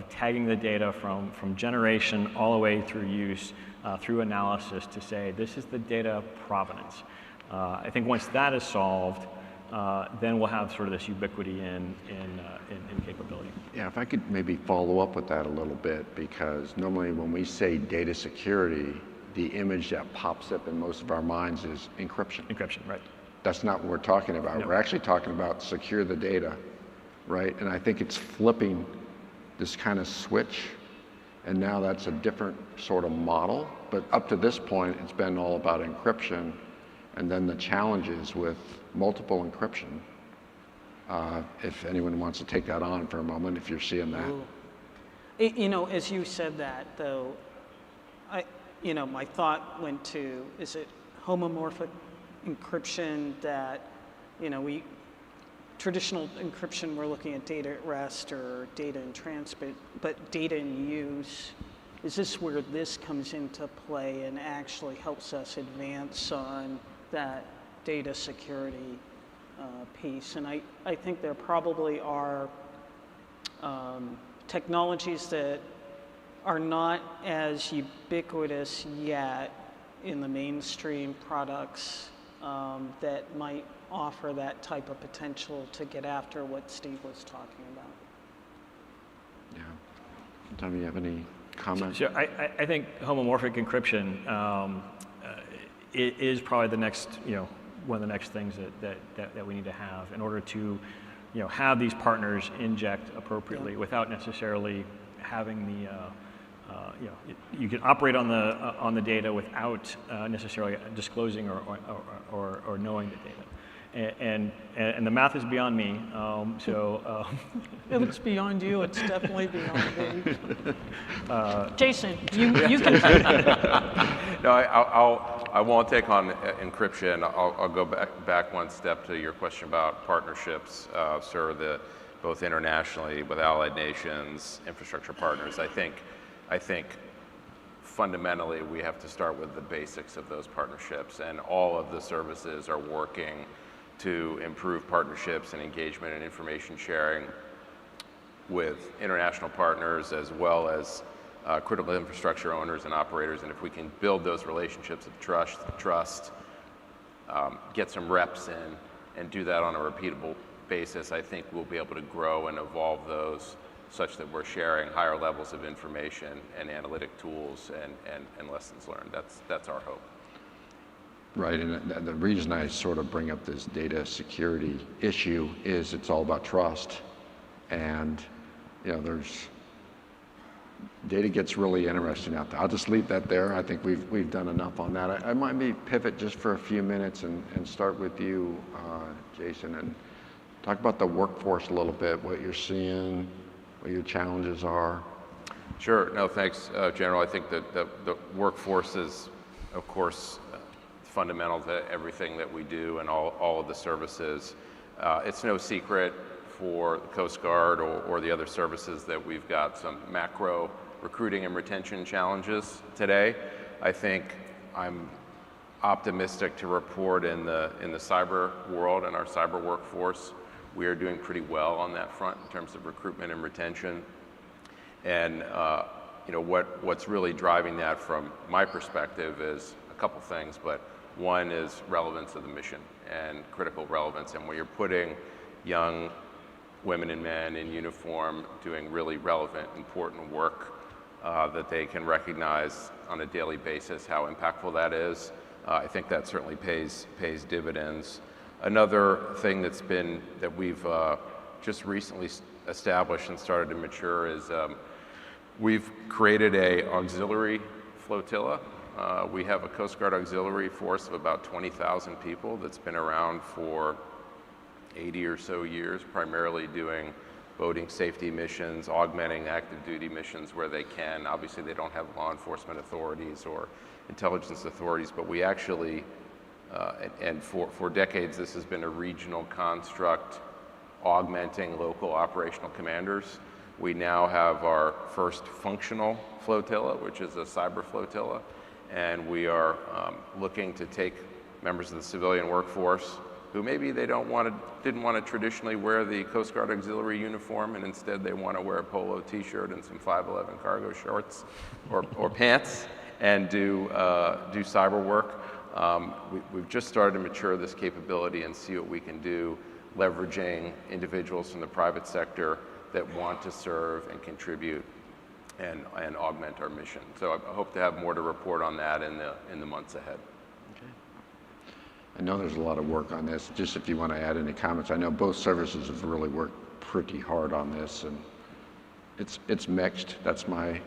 tagging the data from generation all the way through use, through analysis, to say this is the data provenance. I think once that is solved, then we'll have sort of this ubiquity in capability. Yeah, if I could maybe follow up with that a little bit, because normally when we say data security, the image that pops up in most of our minds is encryption. Encryption, right. That's not what we're talking about. No. We're actually talking about secure the data, right? And I think it's flipping this kind of switch, and now that's a different sort of model. But up to this point, it's been all about encryption, and then the challenges with multiple encryption. If anyone wants to take that on for a moment, if you're seeing that. You know, as you said that, though, my thought went to, is it homomorphic encryption that, traditional encryption, we're looking at data at rest or data in transit, but data in use, is this where this comes into play and actually helps us advance on that data security piece? And I think there probably are technologies that are not as ubiquitous yet in the mainstream products that might offer that type of potential to get after what Steve was talking about. Yeah. Tom, you have any comments? So I think homomorphic encryption is probably the next, one of the next things that we need to have in order to, have these partners inject appropriately without necessarily having the, you can operate on the data without necessarily disclosing or knowing the data. And the math is beyond me, so. If it's beyond you, it's definitely beyond me. Jason, you can. No, I won't take on encryption. I'll go back one step to your question about partnerships, sir, both internationally with allied nations, infrastructure partners. I think fundamentally we have to start with the basics of those partnerships, and all of the services are working to improve partnerships and engagement and information sharing with international partners as well as critical infrastructure owners and operators. And if we can build those relationships of trust, get some reps in, and do that on a repeatable basis, I think we'll be able to grow and evolve those such that we're sharing higher levels of information and analytic tools and lessons learned. That's our hope. Right, and the reason I sort of bring up this data security issue is it's all about trust. And, data gets really interesting out there. I'll just leave that there. I think we've done enough on that. I might pivot just for a few minutes and start with you, Jason, and talk about the workforce a little bit, what you're seeing, what your challenges are. Sure, no, thanks, General. I think that the workforce is, of course, fundamental to everything that we do and all of the services. It's no secret for the Coast Guard or the other services that we've got some macro recruiting and retention challenges today. I think I'm optimistic to report in the cyber world and our cyber workforce, we are doing pretty well on that front in terms of recruitment and retention. And what's really driving that from my perspective is a couple things, but one is relevance of the mission and critical relevance. And when you're putting young women and men in uniform doing really relevant, important work that they can recognize on a daily basis how impactful that is, I think that certainly pays dividends. Another thing that we've just recently established and started to mature is we've created a auxiliary flotilla. We have a Coast Guard auxiliary force of about 20,000 people that's been around for 80 or so years, primarily doing boating safety missions, augmenting active duty missions where they can. Obviously, they don't have law enforcement authorities or intelligence authorities, but we actually, and for decades, this has been a regional construct augmenting local operational commanders. We now have our first functional flotilla, which is a cyber flotilla, and we are looking to take members of the civilian workforce who maybe they didn't want to traditionally wear the Coast Guard auxiliary uniform, and instead they want to wear a polo t-shirt and some 511 cargo shorts or pants and do cyber work. We've just started to mature this capability and see what we can do, leveraging individuals from the private sector that want to serve and contribute and augment our mission. So I hope to have more to report on that in the months ahead. I know there's a lot of work on this. Just if you want to add any comments, I know both services have really worked pretty hard on this, and it's mixed. That's my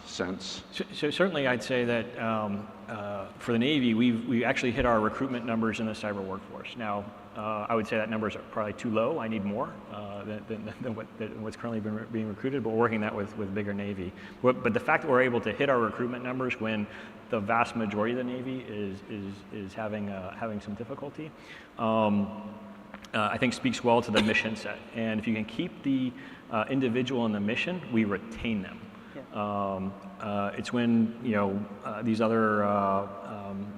sense. So certainly I'd say that for the Navy, we actually hit our recruitment numbers in the cyber workforce. Now, I would say that numbers are probably too low. I need more than what's currently being recruited, but we're working that with bigger Navy. But the fact that we're able to hit our recruitment numbers when the vast majority of the Navy is having some difficulty, I think speaks well to the mission set. And if you can keep the individual in the mission, we retain them. It's when these other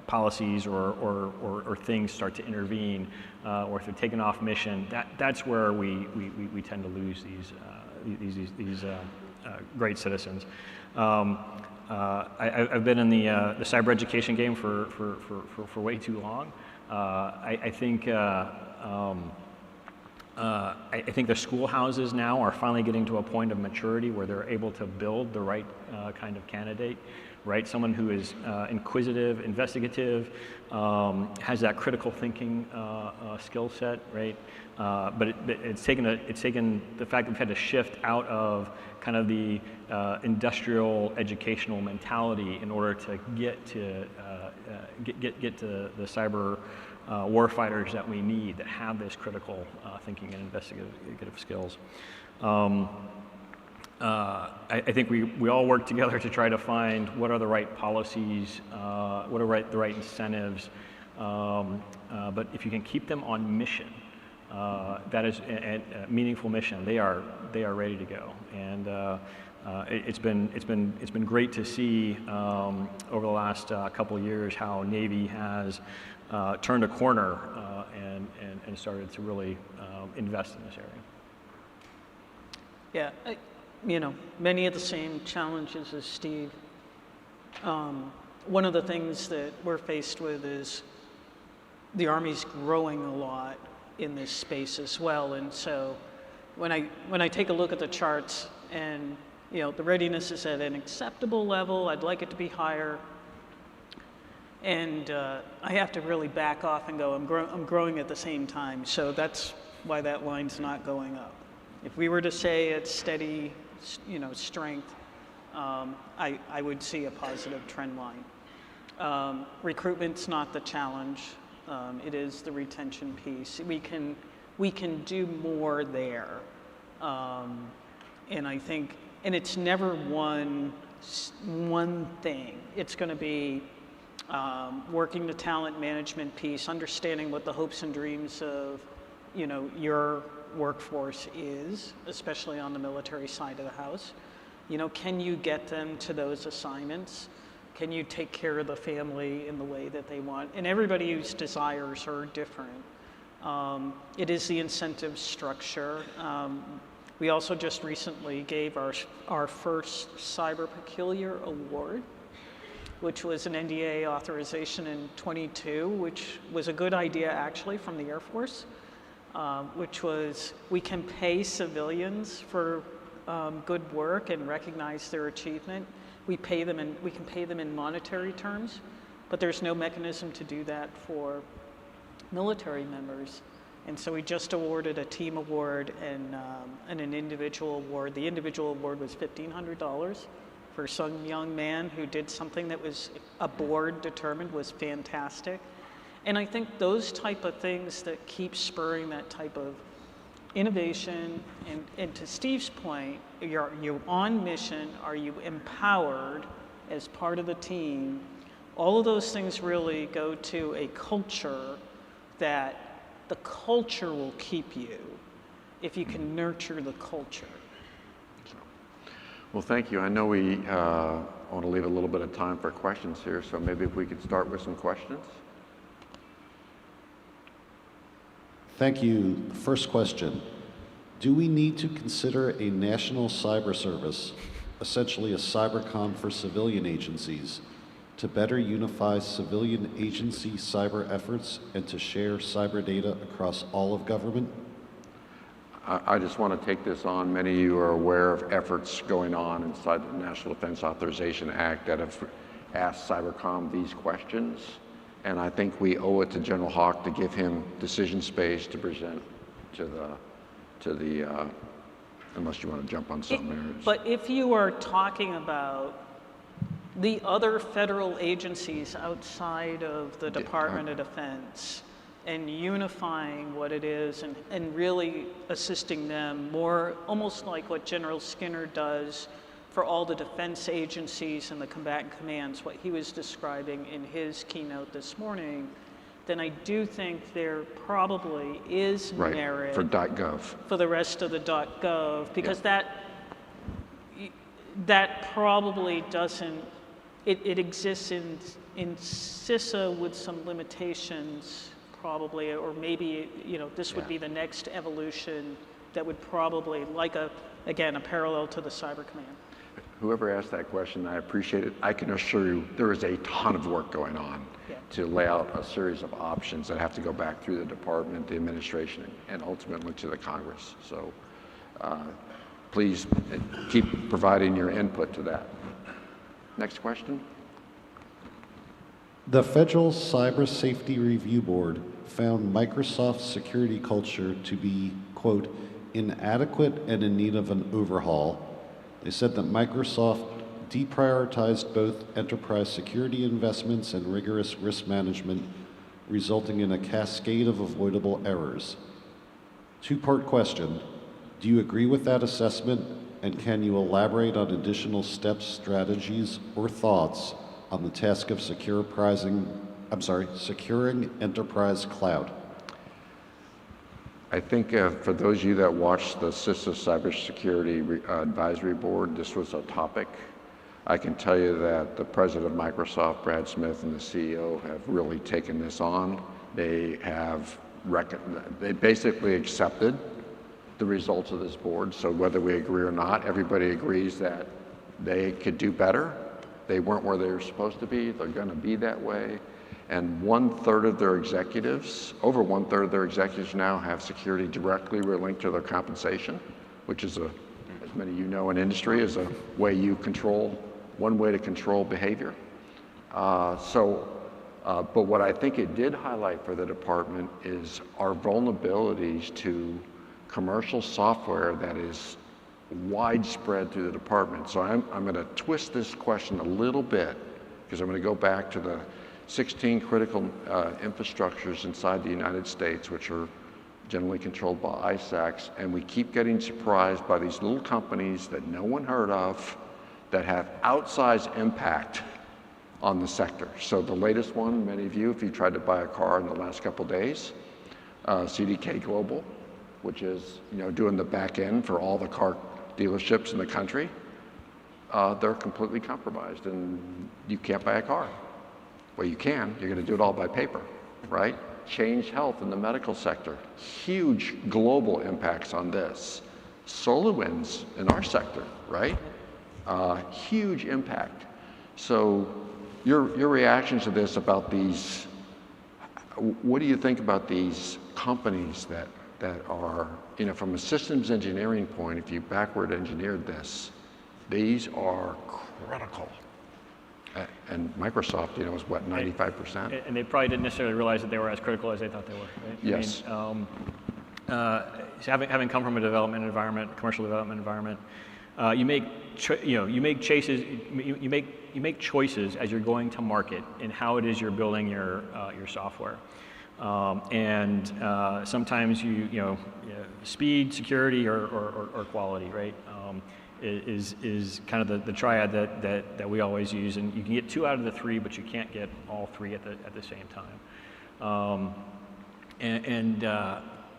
policies or things start to intervene, or if they're taken off mission, that's where we tend to lose these great citizens. I've been in the cyber education game for way too long. I think the schoolhouses now are finally getting to a point of maturity where they're able to build the right kind of candidate, right? Someone who is inquisitive, investigative, has that critical thinking skill set, right? But it's taken the fact that we've had to shift out of kind of the industrial educational mentality in order to get to the cyber warfighters that we need that have this critical thinking and investigative skills. I think we all work together to try to find what are the right policies, what are the right incentives, but if you can keep them on mission, that is a meaningful mission, they are ready to go. And it's been great to see over the last couple of years how Navy has turned a corner and started to really invest in this area. Yeah, many of the same challenges as Steve. One of the things that we're faced with is the Army's growing a lot in this space as well, and so when I take a look at the charts and the readiness is at an acceptable level, I'd like it to be higher. And I have to really back off and go, I'm growing at the same time. So that's why that line's not going up. If we were to say it's steady, strength, I would see a positive trend line. Recruitment's not the challenge. It is the retention piece. We can do more there. And I think, and it's never one thing. It's going to be working the talent management piece, understanding what the hopes and dreams of, your workforce is, especially on the military side of the house, You know, can you get them to those assignments? Can you take care of the family in the way that they want? And everybody's desires are different. It is the incentive structure. We also just recently gave our first Cyber Peculiar Award, which was an NDA authorization in 22, which was a good idea actually from the Air Force, which was we can pay civilians for good work and recognize their achievement. We can pay them in monetary terms, but there's no mechanism to do that for military members. And so we just awarded a team award and an individual award. The individual award was $1,500 for some young man who did something that was a board determined was fantastic. And I think those type of things that keep spurring that type of innovation, and to Steve's point, are you on mission? Are you empowered as part of the team? All of those things really go to a culture that the culture will keep you if you can nurture the culture. Well, thank you. I know we want to leave a little bit of time for questions here, so maybe if we could start with some questions. Thank you. First question. Do we need to consider a national cyber service, essentially a cybercom for civilian agencies, to better unify civilian agency cyber efforts and to share cyber data across all of government? I just want to take this on. Many of you are aware of efforts going on inside the National Defense Authorization Act that have asked Cybercom these questions. And I think we owe it to General Hawk to give him decision space to present to the unless you want to jump on something there. But if you are talking about the other federal agencies outside of the Department of Defense and unifying what it is and really assisting them more, almost like what General Skinner does for all the defense agencies and the combatant commands, what he was describing in his keynote this morning, then I do think there probably is merit for .gov. For the rest of the .gov, because that probably doesn't, it exists in CISA with some limitations probably, or maybe, you know, this would be the next evolution that would probably, like again, a parallel to the Cyber Command. Whoever asked that question, I appreciate it. I can assure you there is a ton of work going on to lay out a series of options that have to go back through the department, the administration, and ultimately to the Congress. So please keep providing your input to that. Next question. The Federal Cyber Safety Review Board found Microsoft's security culture to be, quote, inadequate and in need of an overhaul. They said that Microsoft deprioritized both enterprise security investments and rigorous risk management, resulting in a cascade of avoidable errors. Two-part question. Do you agree with that assessment, and can you elaborate on additional steps, strategies, or thoughts on the task of securing enterprise cloud? I think for those of you that watched the CISA Cybersecurity Advisory Board, this was a topic. I can tell you that the president of Microsoft, Brad Smith, and the CEO have really taken this on. They basically accepted the results of this board. So whether we agree or not, everybody agrees that they could do better. They weren't where they were supposed to be. They're going to be that way. And over 1/3 of their executives now have security directly linked to their compensation, which is, as many of you know in industry, is a way one way to control behavior. But what I think it did highlight for the department is our vulnerabilities to commercial software that is widespread through the department. So I'm going to twist this question a little bit, because I'm going to go back to the 16 critical infrastructures inside the United States, which are generally controlled by ISACs, and we keep getting surprised by these little companies that no one heard of that have outsized impact on the sector. So the latest one, many of you, if you tried to buy a car in the last couple days, CDK Global, which is doing the back end for all the car dealerships in the country, they're completely compromised and you can't buy a car. Well, you can, you're gonna do it all by paper, right? Change Health in the medical sector, huge global impacts on this. SolarWinds in our sector, right? Huge impact. So your reaction to this about these, what do you think about these companies that are, you know, from a systems engineering point, if you backward engineered this, these are critical. And Microsoft, you know, is what, 95%? And they probably didn't necessarily realize that they were as critical as they thought they were, right? Yes. I mean, so having come from a development environment, commercial development environment, you make choices as you're going to market in how it is you're building your software. Sometimes speed, security, or quality, right? Is kind of the triad that we always use, and you can get 2 out of the 3, but you can't get all 3 at the same time.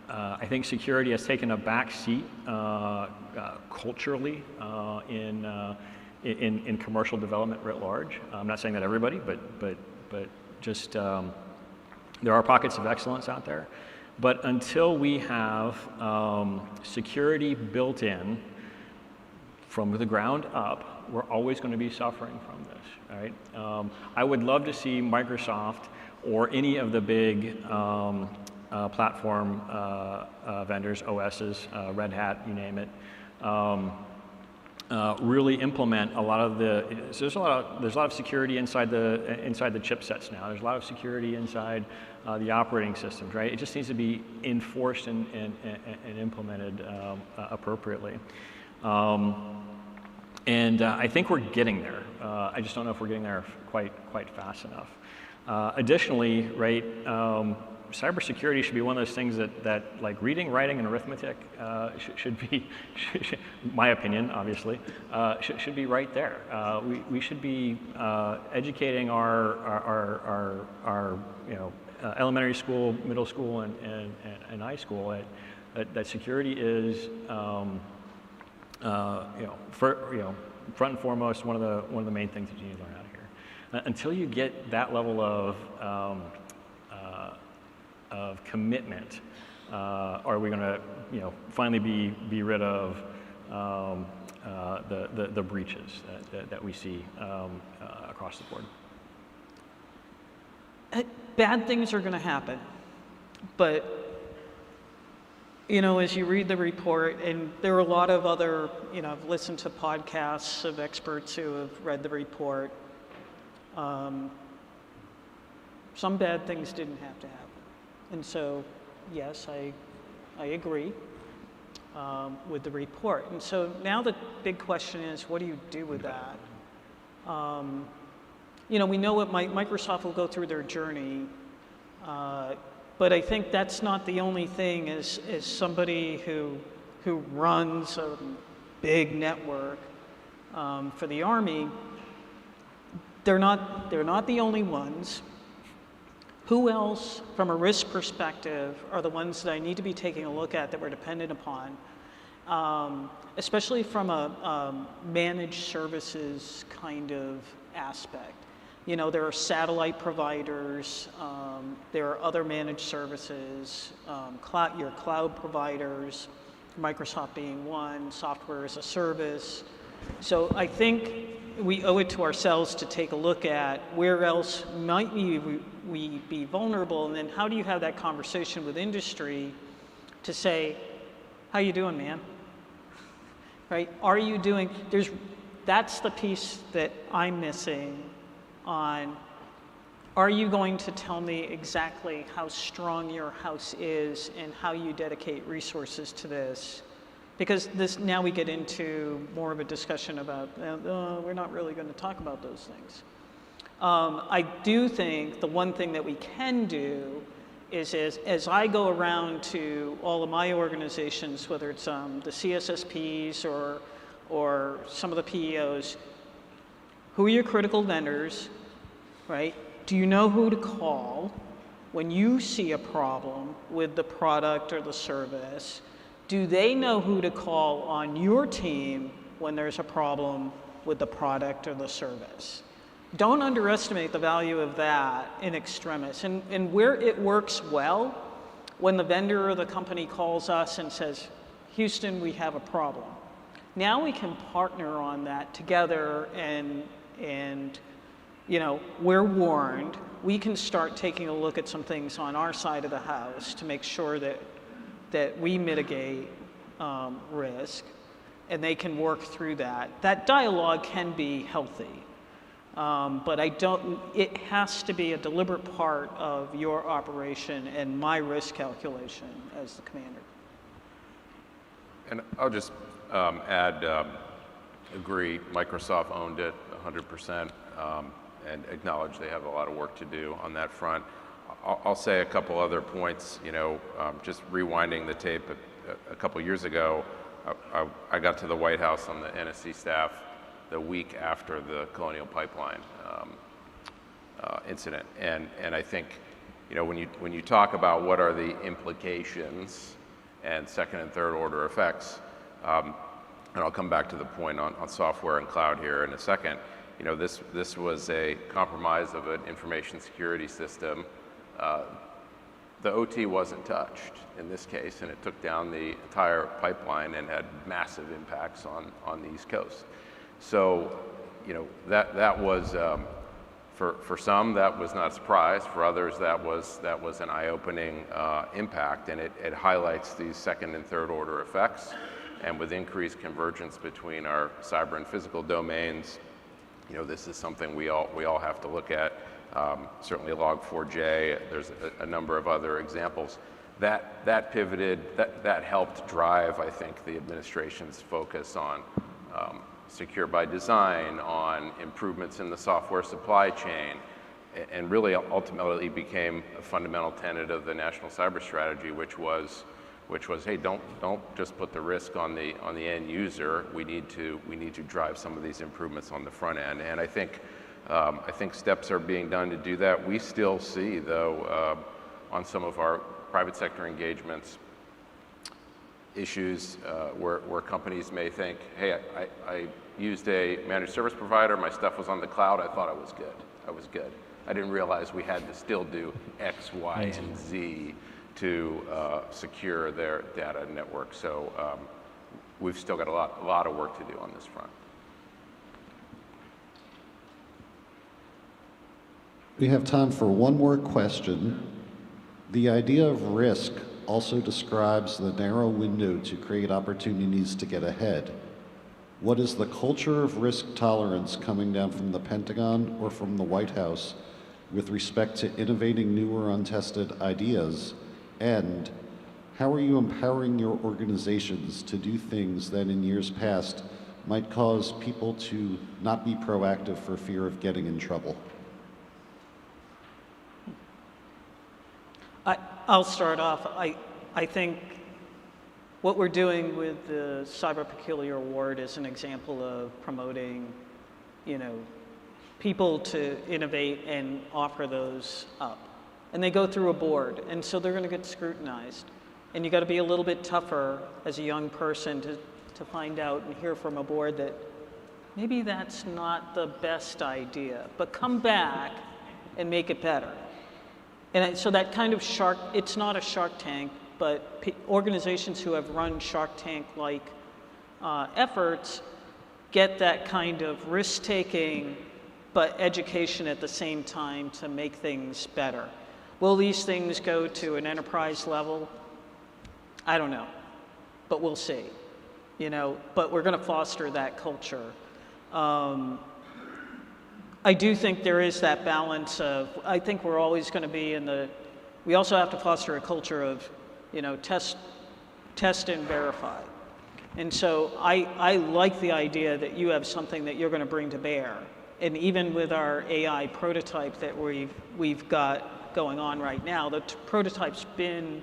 I think security has taken a back seat culturally in commercial development writ large. I'm not saying that everybody, but just there are pockets of excellence out there. But until we have security built in from the ground up, we're always going to be suffering from this, right? I would love to see Microsoft or any of the big platform vendors, OSs, Red Hat, you name it, really implement a lot of the. So there's a lot of security inside the chipsets now. There's a lot of security inside the operating systems, right? It just needs to be enforced and implemented appropriately. I think we're getting there. I just don't know if we're getting there quite fast enough. Additionally, right, cybersecurity should be one of those things that like reading, writing, and arithmetic should be, my opinion, obviously, should be right there. We should be educating our elementary school, middle school, and high school that security is front and foremost one of the main things that you need to learn out of here. Until you get that level of commitment, are we going to finally be rid of the breaches that we see across the board? Bad things are going to happen, but as you read the report, and there are a lot of other, I've listened to podcasts of experts who have read the report. Some bad things didn't have to happen. And so, yes, I agree with the report. And so now the big question is, what do you do with that? We know what Microsoft will go through their journey, but I think that's not the only thing. As somebody who runs a big network for the Army, they're not the only ones. Who else, from a risk perspective, are the ones that I need to be taking a look at that we're dependent upon, especially from a managed services kind of aspect? There are satellite providers, there are other managed services, your cloud providers, Microsoft being one, software as a service. So I think we owe it to ourselves to take a look at where else might we be vulnerable, and then how do you have that conversation with industry to say, how you doing, man? Right? Are you doing, that's the piece that I'm missing on, are you going to tell me exactly how strong your house is and how you dedicate resources to this? Because now we get into more of a discussion about, we're not really going to talk about those things. I do think the one thing that we can do is as I go around to all of my organizations, whether it's the CSSPs or some of the PEOs, who are your critical vendors, right? Do you know who to call when you see a problem with the product or the service? Do they know who to call on your team when there's a problem with the product or the service. Don't underestimate the value of that in extremis. And where it works well, when the vendor or the company calls us and says, Houston, we have a problem. Now we can partner on that together and you know, we're warned. We can start taking a look at some things on our side of the house to make sure that we mitigate risk, and they can work through that. That dialogue can be healthy, but it has to be a deliberate part of your operation and my risk calculation as the commander. And I'll just add, agree, Microsoft owned it 100%, and acknowledge they have a lot of work to do on that front. I'll say a couple other points, you know, just rewinding the tape a couple years ago, I got to the White House on the NSC staff the week after the Colonial Pipeline incident. And I think, you know, when you talk about what are the implications and second and third order effects, and I'll come back to the point on software and cloud here in a second. You know, this was a compromise of an information security system. The OT wasn't touched in this case, and it took down the entire pipeline and had massive impacts on the East Coast. So, you know, that was for some that was not a surprise. For others, that was an eye-opening impact, and it highlights these second and third order effects. And with increased convergence between our cyber and physical domains, you know, this is something we all have to look at. Certainly Log4j, there's a number of other examples. That pivoted, that helped drive, I think, the administration's focus on secure by design, on improvements in the software supply chain, and really ultimately became a fundamental tenet of the national cyber strategy, which was, hey, don't just put the risk on the end user. We need to drive some of these improvements on the front end. And I think steps are being done to do that. We still see, though, on some of our private sector engagements, issues where companies may think, hey, I used a managed service provider, my stuff was on the cloud, I thought I was good. I didn't realize we had to still do X, Y, and Z to secure their data network. So we've still got a lot of work to do on this front. We have time for one more question. The idea of risk also describes the narrow window to create opportunities to get ahead. What is the culture of risk tolerance coming down from the Pentagon or from the White House with respect to innovating new or untested ideas? And how are you empowering your organizations to do things that in years past might cause people to not be proactive for fear of getting in trouble? I'll start off. I think what we're doing with the Cyber Peculiar Award is an example of promoting, you know, people to innovate and offer those up. And they go through a board, and so they're going to get scrutinized. And you got to be a little bit tougher as a young person to find out and hear from a board that maybe that's not the best idea, but come back and make it better. And so that kind of it's not a Shark Tank, but organizations who have run Shark Tank-like efforts get that kind of risk-taking, but education at the same time to make things better. Will these things go to an enterprise level? I don't know, but we'll see. You know, but we're going to foster that culture. I do think there is that balance of, I think we're always going to be we also have to foster a culture of, you know, test and verify. And so I like the idea that you have something that you're going to bring to bear. And even with our AI prototype that we've got going on right now, the prototype's been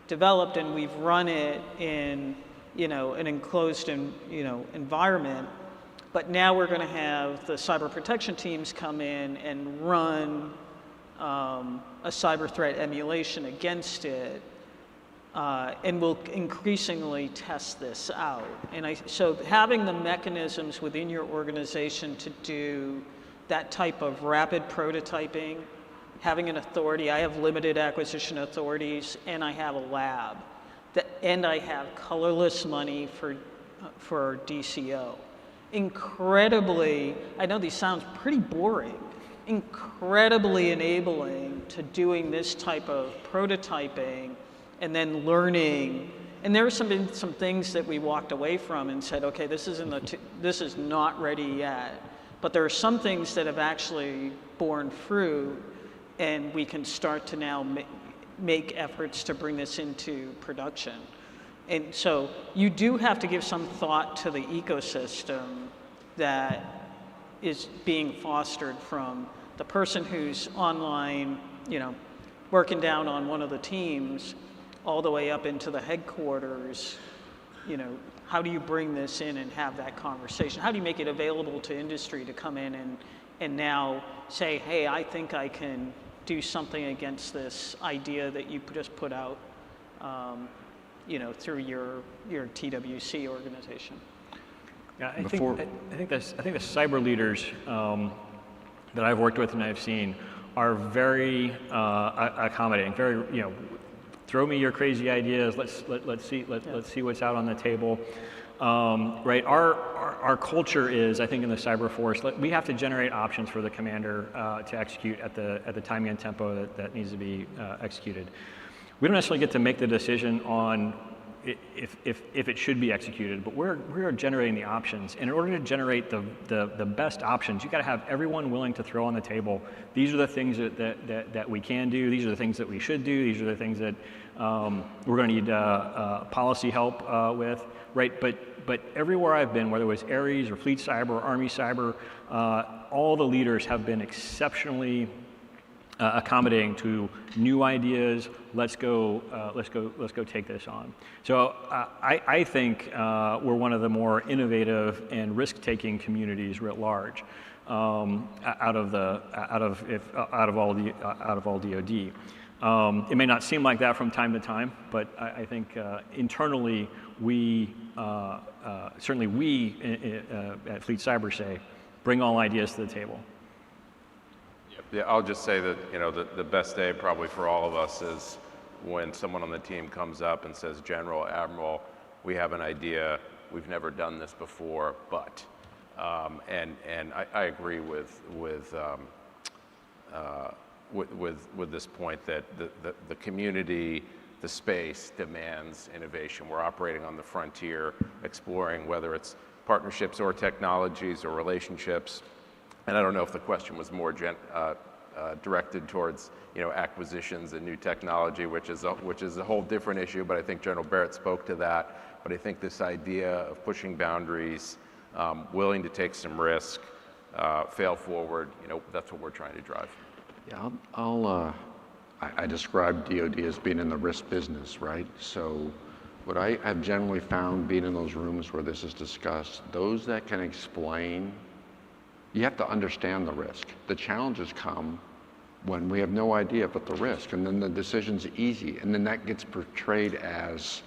developed and we've run it in, you know, an enclosed environment. But now we're going to have the cyber protection teams come in and run a cyber threat emulation against it And we'll increasingly test this out. And so having the mechanisms within your organization to do that type of rapid prototyping, having an authority, I have limited acquisition authorities, and I have a lab, and I have colorless money for DCO. Incredibly, I know these sound pretty boring, incredibly enabling to doing this type of prototyping and then learning. And there were some things that we walked away from and said, okay, this is not ready yet. But there are some things that have actually borne fruit, and we can start to now make efforts to bring this into production. And so you do have to give some thought to the ecosystem that is being fostered from the person who's online, working down on one of the teams, all the way up into the headquarters. How do you bring this in and have that conversation? How do you make it available to industry to come in and now say, hey, I think I can do something against this idea that you just put out, through your TWC organization? Yeah, I think the cyber leaders that I've worked with and I've seen are very accommodating. Very, throw me your crazy ideas. Let's see what's out on the table. Right. Our culture is, I think, in the cyber force, we have to generate options for the commander to execute at the timing and tempo that needs to be executed. We don't necessarily get to make the decision on if it should be executed, but we're generating the options. And in order to generate the best options, you got to have everyone willing to throw on the table. These are the things that we can do. These are the things that we should do. These are the things that we're going to need policy help with, right? But everywhere I've been, whether it was Ares or Fleet Cyber or Army Cyber, all the leaders have been exceptionally accommodating to new ideas. Let's go take this on. So I think we're one of the more innovative and risk-taking communities writ large out of all DoD. It may not seem like that from time to time, but I think internally certainly we at Fleet Cyber say, bring all ideas to the table. Yeah, I'll just say that the best day probably for all of us is when someone on the team comes up and says, General, Admiral, we have an idea. We've never done this before, but and I agree with this point that the community, the space demands innovation. We're operating on the frontier, exploring whether it's partnerships or technologies or relationships. And I don't know if the question was more directed towards acquisitions and new technology, which is a whole different issue. But I think General Barrett spoke to that. But I think this idea of pushing boundaries, willing to take some risk, fail forward, that's what we're trying to drive. Yeah, I describe DoD as being in the risk business, right? So what I have generally found being in those rooms where this is discussed, those that can explain, you have to understand the risk. The challenges come when we have no idea but the risk, and then the decision's easy, and then that gets portrayed as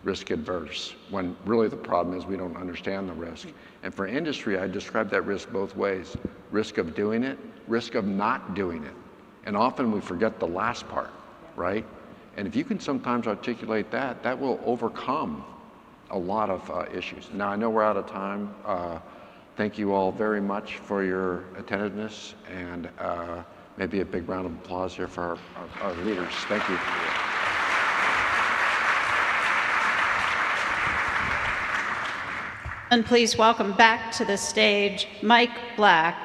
risk adverse, when really the problem is we don't understand the risk. And for industry, I describe that risk both ways. Risk of doing it, risk of not doing it. And often we forget the last part, right? And if you can sometimes articulate that, that will overcome a lot of issues. Now, I know we're out of time. Thank you all very much for your attentiveness, and maybe a big round of applause here for our leaders. Thank you. And please welcome back to the stage Mike Black.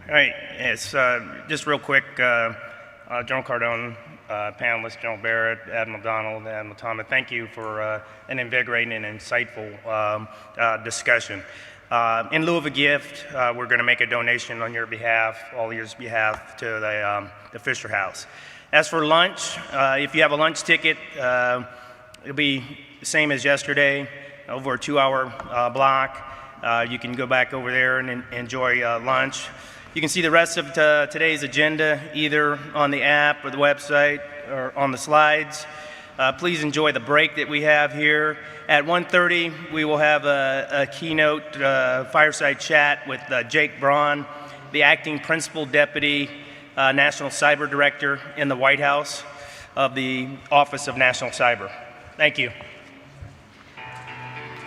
All right, it's just real quick, General Cardone, panelists, General Barrett, Admiral Donald, Admiral Thomas, thank you for an invigorating and insightful discussion. In lieu of a gift, we're going to make a donation on your behalf, all yours behalf, to the Fisher House. As for lunch, if you have a lunch ticket, it'll be the same as yesterday, over a 2-hour block. You can go back over there and enjoy lunch. You can see the rest of today's agenda either on the app or the website or on the slides. Please enjoy the break that we have here. At 1:30, we will have a keynote fireside chat with Jake Braun, the acting principal deputy National Cyber Director in the White House of the Office of National Cyber. Thank you.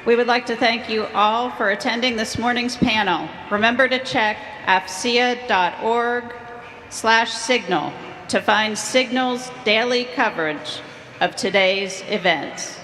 We would like to thank you all for attending this morning's panel. Remember to check afcia.org/signal to find Signal's daily coverage of today's events.